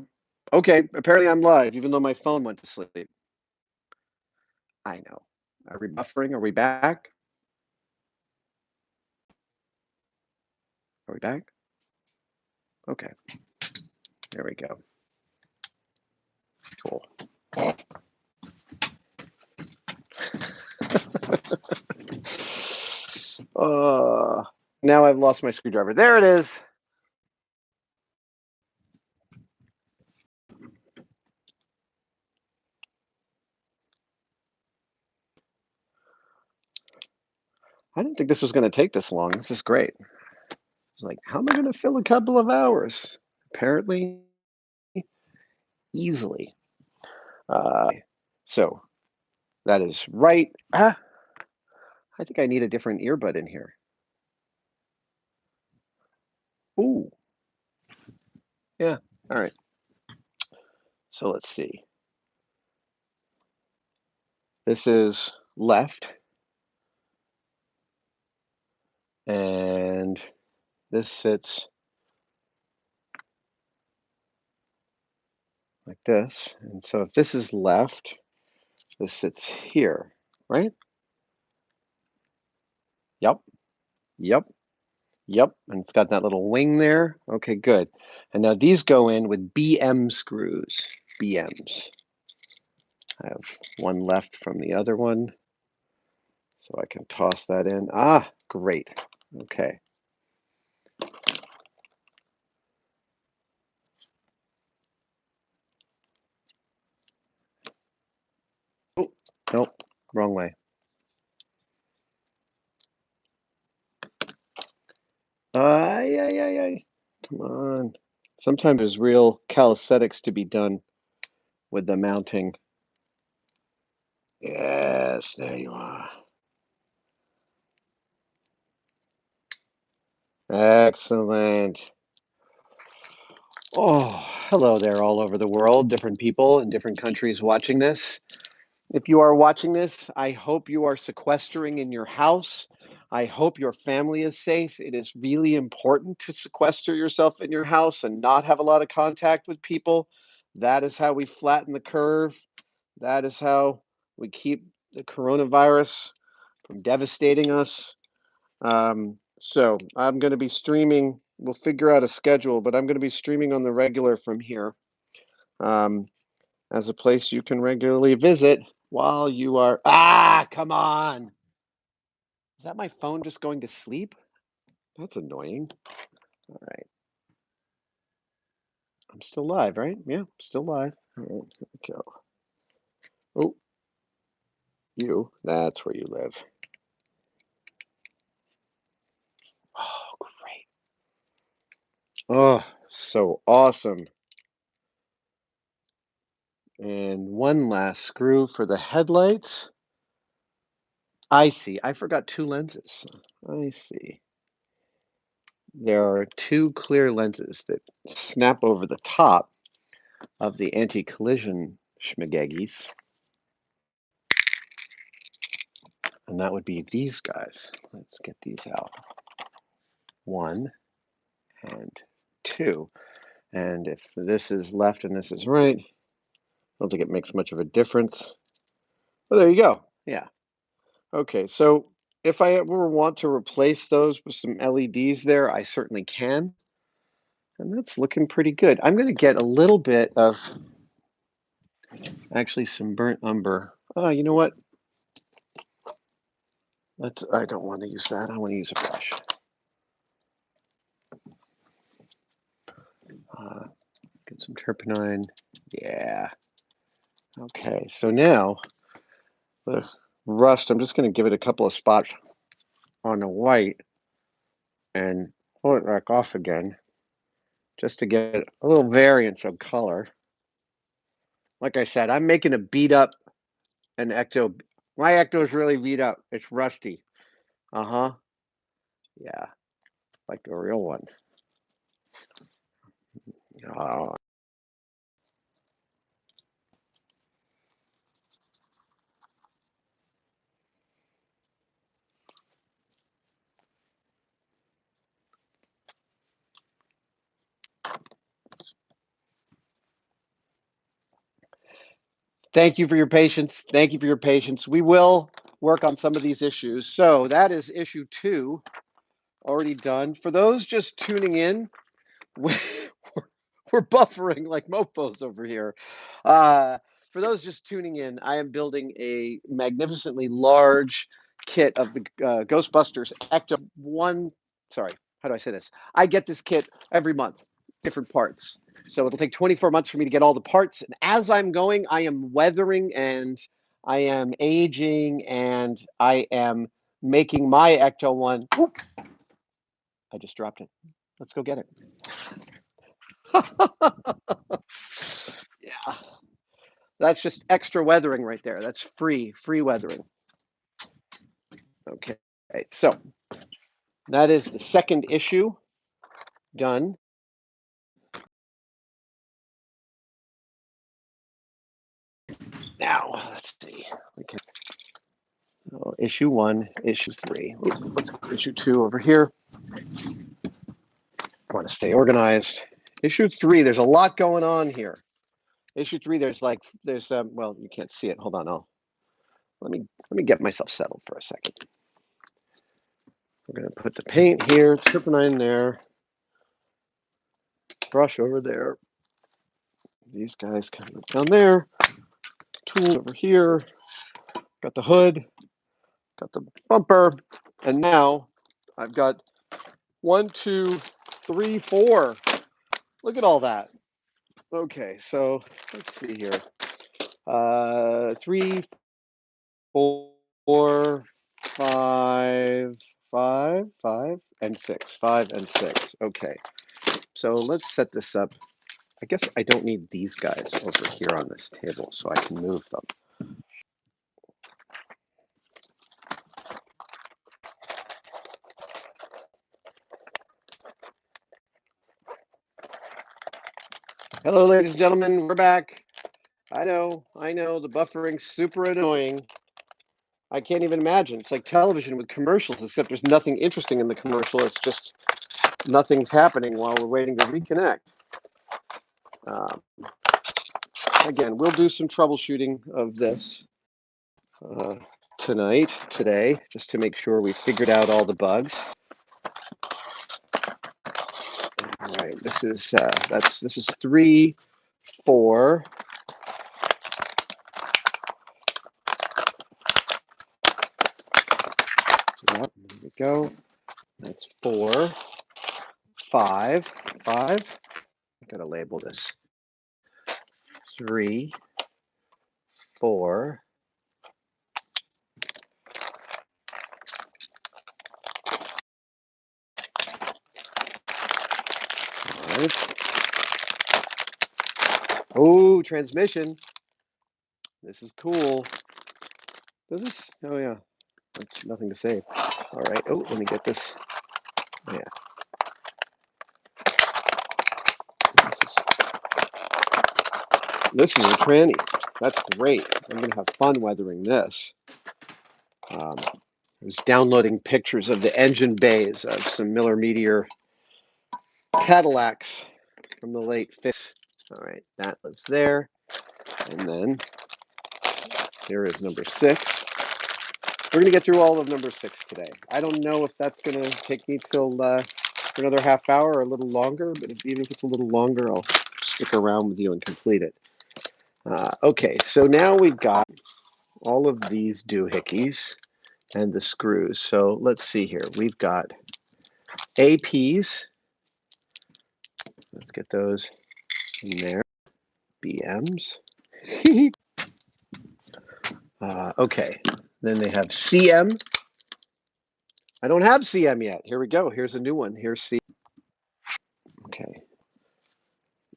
Okay, apparently I'm live, even though my phone went to sleep. I know. Are we buffering? Are we back? Are we back? Okay. There we go. Cool. Now I've lost my screwdriver. There it is. I didn't think this was going to take this long. This is great. It's like, how am I going to fill a couple of hours? Apparently, easily. So that is right. I think I need a different earbud in here. Ooh, yeah, all right. So let's see. This is left, and this sits like this. And so if this is left, this sits here, right? Yep, yep, yep. And it's got that little wing there. Okay, good. And now these go in with BM screws, BMs. I have one left from the other one, so I can toss that in. Ah, great. Okay. Oh, nope, wrong way. Ay, ay, ay, ay. Come on. Sometimes there's real calisthenics to be done with the mounting. Yes, there you are. Excellent. Oh, hello there all over the world, different people in different countries watching this. If you are watching this, I hope you are sequestering in your house. I hope your family is safe. It is really important to sequester yourself in your house and not have a lot of contact with people. That is how we flatten the curve. That is how we keep the coronavirus from devastating us. So I'm going to be streaming. We'll figure out a schedule, but I'm going to be streaming on the regular from here as a place you can regularly visit while you are. Ah, come on. Is that my phone just going to sleep? That's annoying. All right. I'm still live, right? Yeah, still live. All right, here we go. Oh, you. That's where you live. Oh, great. Oh, so awesome. And one last screw for the headlights. I see. I forgot two lenses. I see. There are two clear lenses that snap over the top of the anti-collision schmageggies. And that would be these guys. Let's get these out. One and two. And if this is left and this is right, I don't think it makes much of a difference. Well, there you go. Yeah. Okay, so if I ever want to replace those with some LEDs there, I certainly can. And that's looking pretty good. I'm going to get a little bit of, actually, some burnt umber. Oh, you know what? I don't want to use that. I want to use a brush. Get some turpentine. Yeah. Okay, so now the rust, I'm just going to give it a couple of spots on the white and pull it back off again just to get a little variance of color. Like I said, I'm making a beat up an Ecto. My Ecto is really beat up. It's rusty. Uh-huh. Yeah, like the real one. Oh. Thank you for your patience. Thank you for your patience. We will work on some of these issues. So that is issue 2 already done. For those just tuning in, we're, we're buffering like mofos over here. For those just tuning in, I am building a magnificently large kit of the Ghostbusters Ecto-1. Sorry, how do I say this? I get this kit every month, different parts. So it'll take 24 months for me to get all the parts. And as I'm going, I am weathering and I am aging and I am making my Ecto-1. Oop, I just dropped it. Let's go get it. Yeah, that's just extra weathering right there. That's free weathering. Okay. Okay, so that is the second issue done. Now, let's see. We can, issue 1, issue 3. Let's go issue 2 over here. I want to stay organized. Issue 3, there's a lot going on here. Issue 3, there's well, you can't see it. Hold on, let me get myself settled for a second. We're going to put the paint here, turpentine there, brush over there. These guys come down there. Tool over here. Got the hood. Got the bumper. And now I've got 1, 2, 3, 4. Look at all that. Okay, so let's see here. 3, 4, 5, 5, and 6. 5 and 6. Okay. So let's set this up. I guess I don't need these guys over here on this table, so I can move them. Hello, ladies and gentlemen. We're back. I know, the buffering's super annoying. I can't even imagine. It's like television with commercials, except there's nothing interesting in the commercial. It's just nothing's happening while we're waiting to reconnect. Again, we'll do some troubleshooting of this today, just to make sure we figured out all the bugs. All right, this is 3, 4. Yep, there we go. That's 4, 5, 5. I gotta label this. 3, 4. Oh, transmission. This is cool. Does this? Oh, yeah. That's nothing to say. All right. Oh, let me get this. Yeah. This is a tranny. That's great. I'm going to have fun weathering this. I was downloading pictures of the engine bays of some Miller Meteor Cadillacs from the late 50s. All right. That lives there. And then here is number 6. We're going to get through all of number 6 today. I don't know if that's going to take me till another half hour or a little longer, but even if it's a little longer, I'll stick around with you and complete it. Okay, so now we've got all of these doohickeys and the screws. So let's see here. We've got APs. Let's get those in there. BMs. Okay, then they have CM. I don't have CM yet. Here we go. Here's a new one. Here's C. Okay.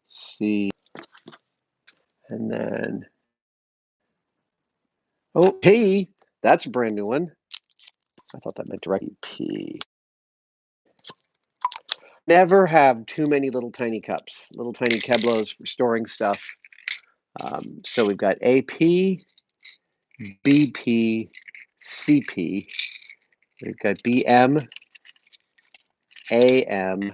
C. And then, oh, P. That's a brand new one. I thought that meant direct P. Never have too many little tiny cups, little tiny Keblos for storing stuff. So we've got AP, BP, CP. We've got BM, AM,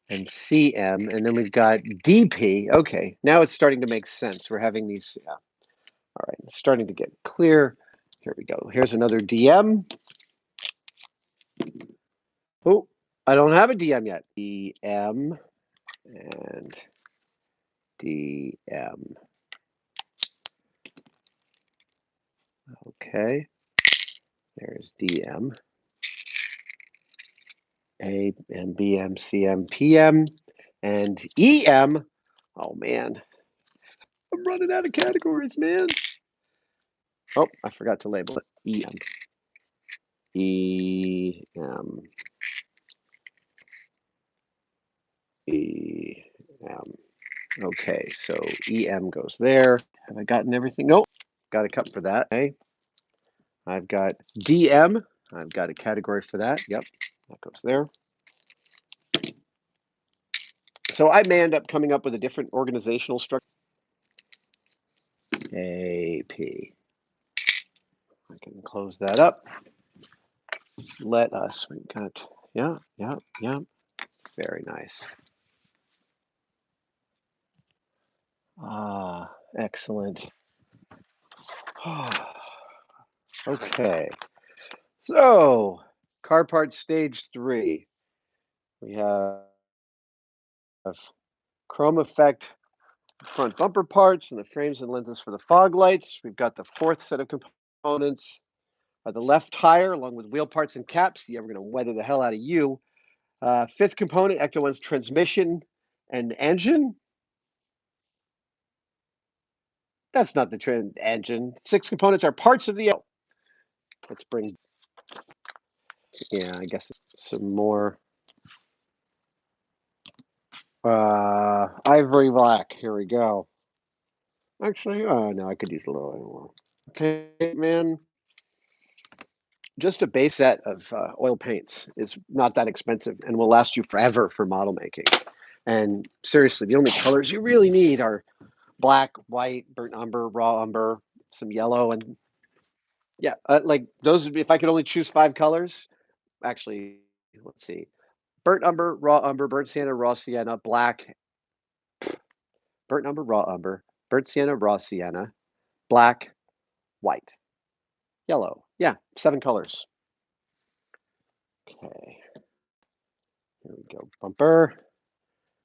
and CM, and then we've got DP. Okay, now it's starting to make sense. We're having these. Yeah. All right, it's starting to get clear. Here we go. Here's another DM. Oh, I don't have a DM yet. DM and DM. Okay, there's DM. A and BM, CM, PM, and EM. Oh man, I'm running out of categories, man. Oh, I forgot to label it. EM. EM. EM. Okay, so EM goes there. Have I gotten everything? Nope. Got a cup for that. Okay. I've got DM. I've got a category for that. Yep, that goes there. So I may end up coming up with a different organizational structure. AP. I can close that up. Let us, we got, yeah. Very nice. Ah, excellent. Okay. So, car part stage 3. We have chrome effect front bumper parts and the frames and lenses for the fog lights. We've got the fourth set of components. The left tire, along with wheel parts and caps. Yeah, we're going to weather the hell out of you. Fifth component, Ecto-1's transmission and engine. That's not the engine. 6 components are parts of the. Let's bring. Yeah, I guess some more. Ivory black. Here we go. Actually, oh no, I could use a little more. Okay, man. Just a base set of oil paints is not that expensive and will last you forever for model making. And seriously, the only colors you really need are black, white, burnt umber, raw umber, some yellow, and yeah, like those would be if I could only choose 5 colors. Actually, let's see: burnt umber, raw umber, burnt sienna, raw sienna, black, burnt umber, raw umber, burnt sienna, raw sienna, black, white, yellow. Yeah, 7 colors. Okay, here we go. Bumper.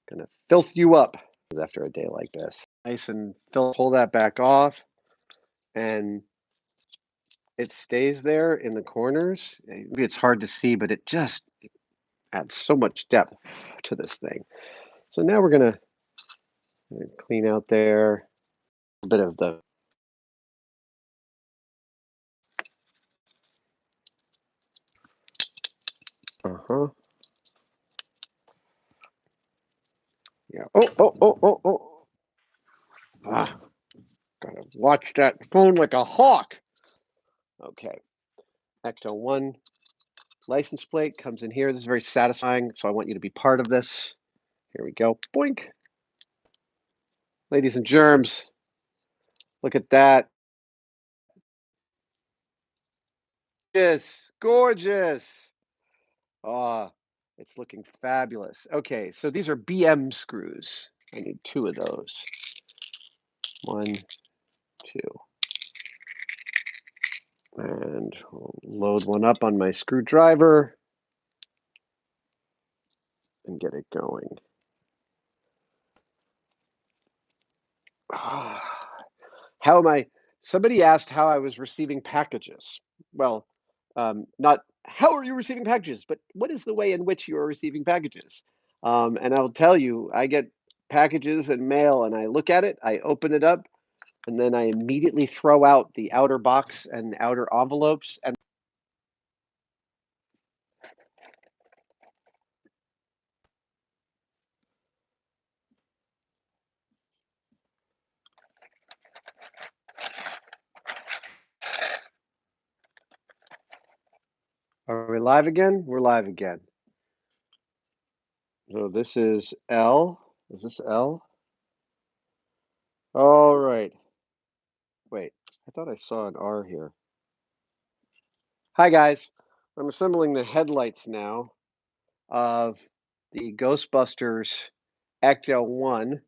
Gonna filth you up after a day like this. Nice and pull that back off, and it stays there in the corners. Maybe it's hard to see, but it just adds so much depth to this thing. So now we're gonna clean out there a bit of the. Yeah. Oh. Ah, gotta watch that phone like a hawk. Okay. Ecto-1 license plate comes in here. This is very satisfying, so I want you to be part of this. Here we go. Boink. Ladies and germs, look at that. Gorgeous. Ah, it's looking fabulous. Okay, so these are BM screws. I need 2 of those. 1, 2. And we'll load one up on my screwdriver and get it going. How am I? Somebody asked how I was receiving packages. Well, not how are you receiving packages, but what is the way in which you are receiving packages? And I'll tell you, I get packages and mail, and I look at it, I open it up, and then I immediately throw out the outer box and outer envelopes. And are we live again? We're live again. So this is L. Is this L? All right. Wait, I thought I saw an R here. Hi, guys. I'm assembling the headlights now of the Ghostbusters Ecto-1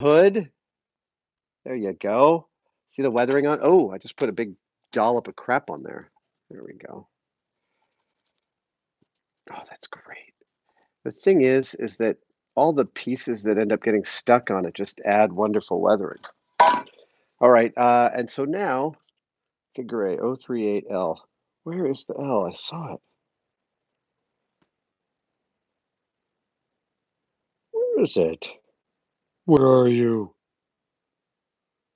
hood. There you go. See the weathering on? Oh, I just put a big dollop of crap on there. There we go. Oh, that's great. The thing is that all the pieces that end up getting stuck on it just add wonderful weathering. All right, and so now, figure eight, 038L. Where is the L? I saw it. Where is it? Where are you?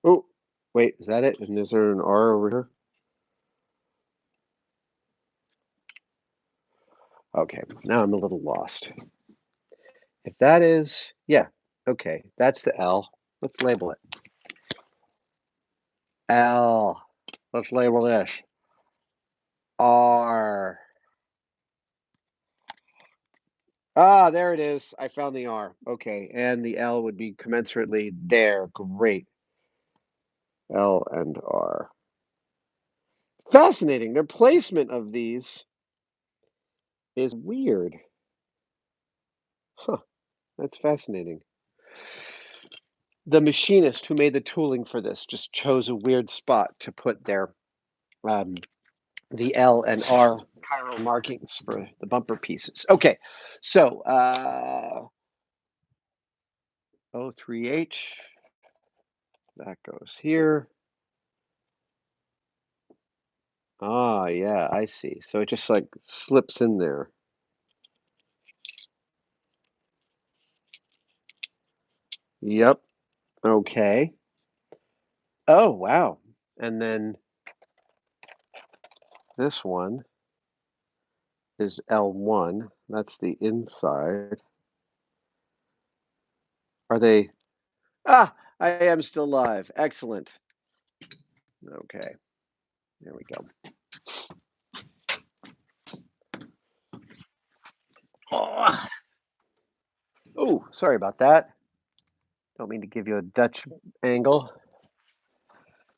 Oh, wait, is that it? And is there an R over here? Okay, now I'm a little lost. If that is, yeah, okay, that's the L. Let's label it. L. Let's label this. R. Ah, there it is. I found the R. Okay, and the L would be commensurately there. Great. L and R. Fascinating. Their placement of these is weird. Huh, that's fascinating. The machinist who made the tooling for this just chose a weird spot to put their um, the L and R chiral markings for the bumper pieces. Okay, so O3H, that goes here. Ah, yeah, I see. So it just like slips in there. Yep. Okay. Oh, wow. And then this one is L1. That's the inside. Are they? Ah, I am still live. Excellent. Okay, there we go. Oh, sorry about that. Don't mean to give you a Dutch angle.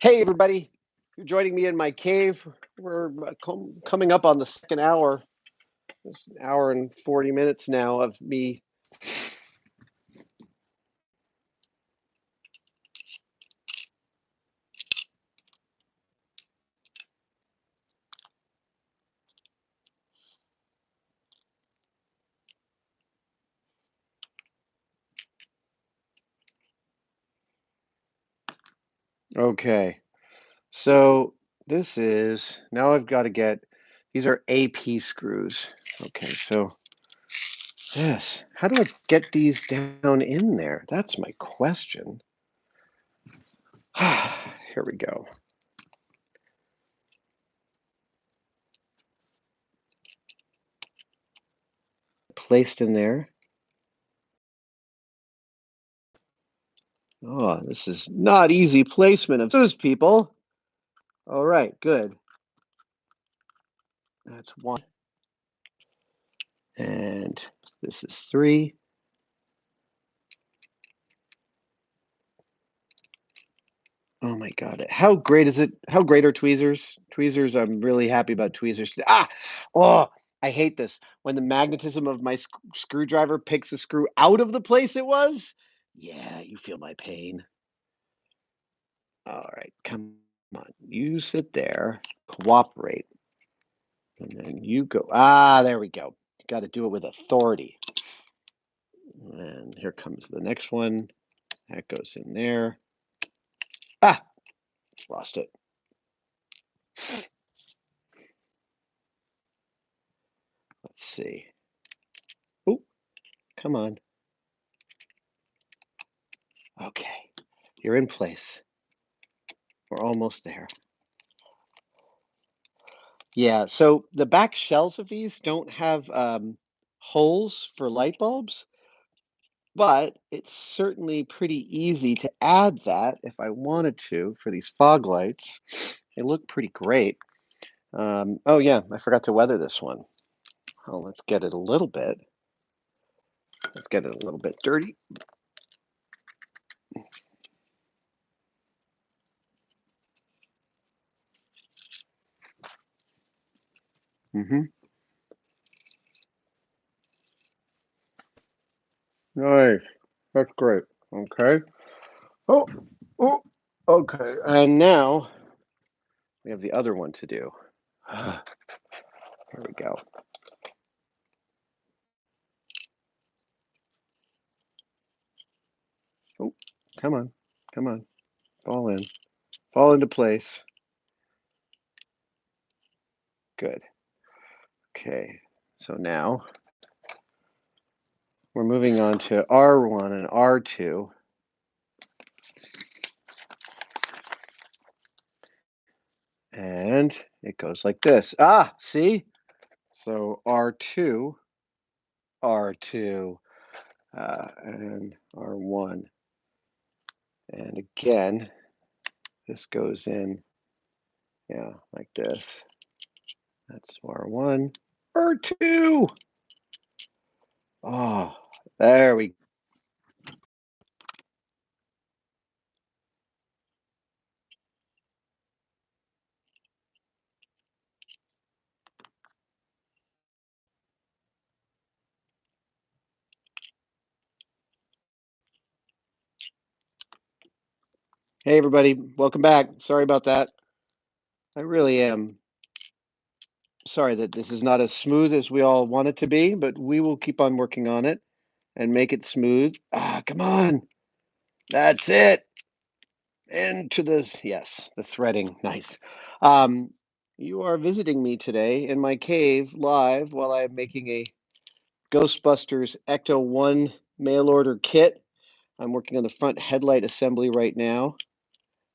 Hey, everybody. You're joining me in my cave. We're coming up on the second hour. It's an hour and 40 minutes now of me. Okay. So this is, now I've got to get, these are AP screws. Okay, so this, how do I get these down in there? That's my question. Here we go. Placed in there. Oh, this is not easy placement of those people. All right, good. That's one. And this is three. Oh my God. How great is it? How great are tweezers? Tweezers, I'm really happy about tweezers. Ah, oh, I hate this. When the magnetism of my screwdriver picks a screw out of the place it was. Yeah, you feel my pain. All right, come on. You sit there, cooperate, and then you go. Ah, there we go. You got to do it with authority. And here comes the next one. That goes in there. Ah, lost it. Let's see. Oh, come on. Okay, you're in place. We're almost there. Yeah, so the back shells of these don't have holes for light bulbs, but it's certainly pretty easy to add that if I wanted to for these fog lights. They look pretty great. Oh yeah, I forgot to weather this one. Oh, let's get it a little bit. Let's get it a little bit dirty. Mm-hmm. Nice. That's great. Okay. Oh, oh, okay. And now we have the other one to do. Here we go. Oh, come on. Come on. Fall in. Fall into place. Good. Okay. So now we're moving on to R1 and R2. And it goes like this. Ah, see? So R2, R2, and R1. And again, this goes in, yeah, like this. That's R1, R2. Oh, there we go. Hey, everybody, welcome back. Sorry about that. I really am sorry that this is not as smooth as we all want it to be, but we will keep on working on it and make it smooth. Ah, come on. That's it. Into this, yes, the threading. Nice. Um, you are visiting me today in my cave live while I'm making a Ghostbusters Ecto-1 mail order kit. I'm working on the front headlight assembly right now,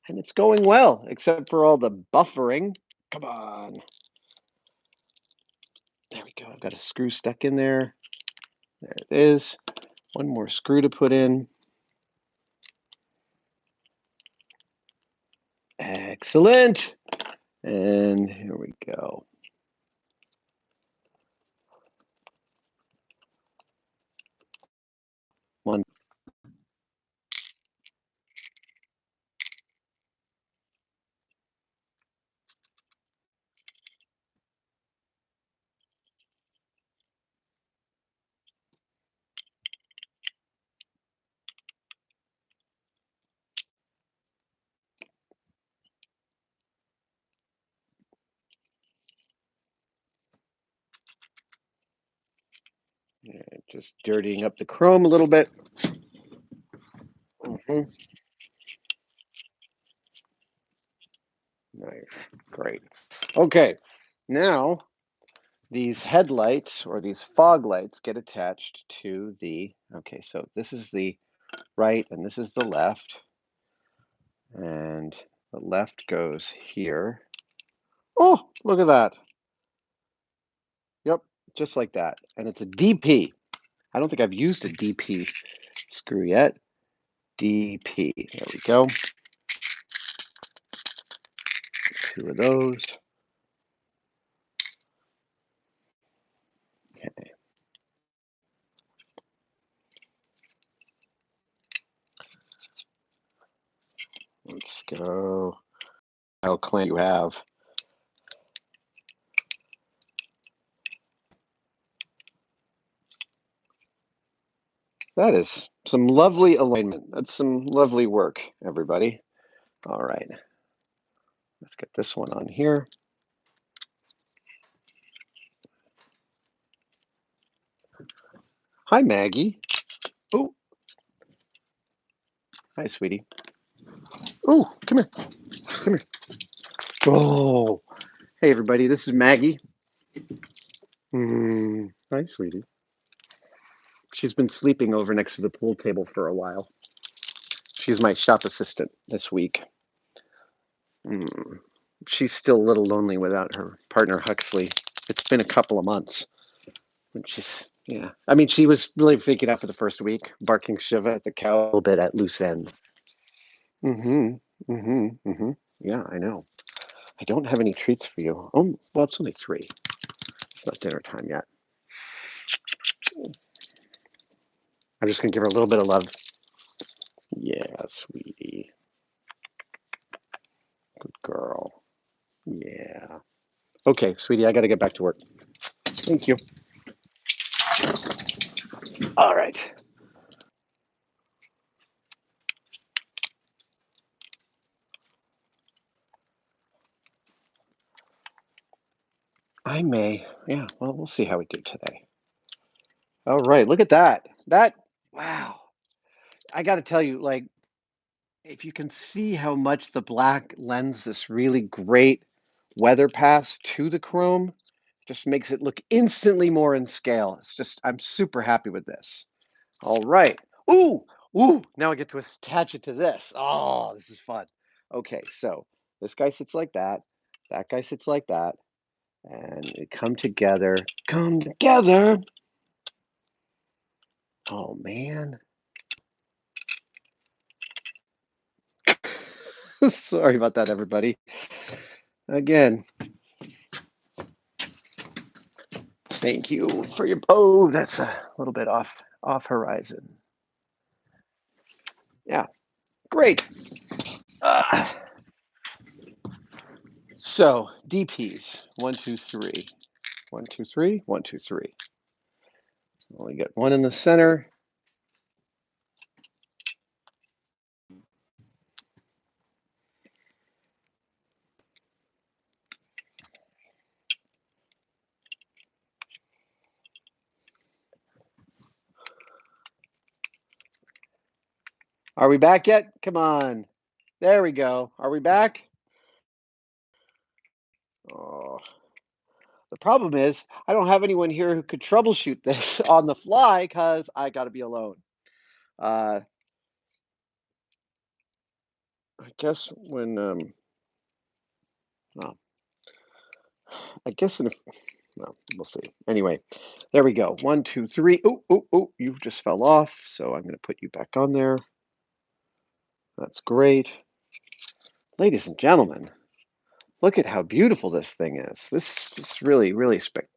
and it's going well, except for all the buffering. Come on. There we go. I've got a screw stuck in there. There it is. One more screw to put in. Excellent. And here we go. One. Just dirtying up the chrome a little bit. Nice. Great. Okay. Now these headlights or these fog lights get attached to the, okay, so this is the right and this is the left. And the left goes here. Oh, look at that. Yep, just like that. And it's a DP. I don't think I've used a DP screw yet. DP. There we go. Two of those. Okay. Let's go. How clean you have. That is some lovely alignment. That's some lovely work, everybody. All right. Let's get this one on here. Hi, Maggie. Oh, hi, sweetie. Oh, come here. Come here. Oh, hey, everybody. This is Maggie. Hi, sweetie. She's been sleeping over next to the pool table for a while. She's my shop assistant this week. She's still a little lonely without her partner, Huxley. It's been a couple of months. Which is, yeah. I mean, she was really freaking out for the first week, barking Shiva at the cow a little bit at loose ends. Mm-hmm. Mm-hmm. Mm-hmm. Yeah, I know. I don't have any treats for you. Oh, well, it's only 3. It's not dinner time yet. I'm just gonna give her a little bit of love. Yeah, sweetie. Good girl. Yeah. Okay, sweetie, I gotta get back to work. Thank you. All right. I may. Yeah, well, we'll see how we do today. All right, look at that. Wow. I got to tell you, like, if you can see how much the black lends this really great weather pass to the chrome, just makes it look instantly more in scale. It's just, I'm super happy with this. All right. Ooh, ooh, now I get to attach it to this. Oh, this is fun. Okay, so this guy sits like that. That guy sits like that. And they come together. Come together. Oh, man. Sorry about that, everybody. Again, Thank you for your. Oh, that's a little bit off horizon. Yeah, great. So DPs 1, 2, 3, 1, 2, 3, 1, 2, 3. Only get one in the center. Are we back yet? Come on. There we go. Are we back? Oh, the problem is I don't have anyone here who could troubleshoot this on the fly because I got to be alone. I guess when well, I guess in a, well, we'll see. Anyway, there we go. 1, 2, 3. Oh, oh, oh! You just fell off, so I'm going to put you back on there. That's great, ladies and gentlemen. Look at how beautiful this thing is. This is really, really spectacular.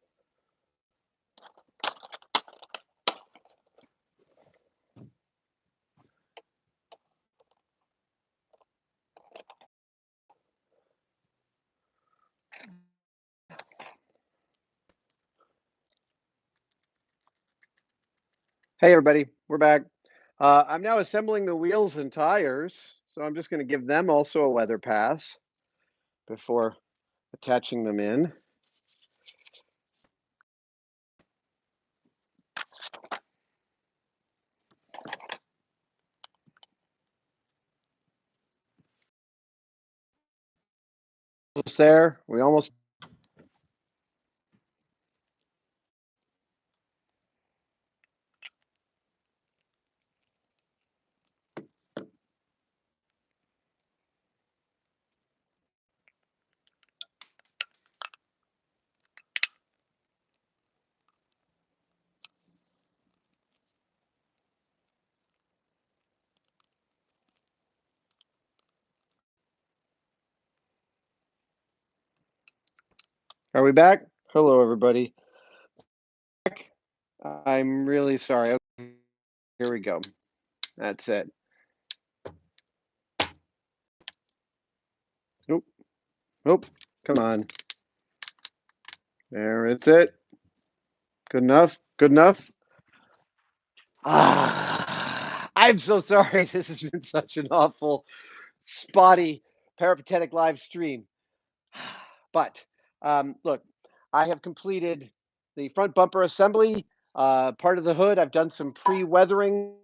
Hey, everybody, we're back. I'm now assembling the wheels and tires, so I'm just going to give them also a weather pass before attaching them in. Almost there. We almost. Are we back? Hello, everybody. I'm really sorry. Okay, here we go. That's it. Nope. Nope. Come on. There, it's it. Good enough. Good enough. I'm so sorry. This has been such an awful, spotty peripatetic live stream. But look, I have completed the front bumper assembly. Part of the hood, I've done some pre-weathering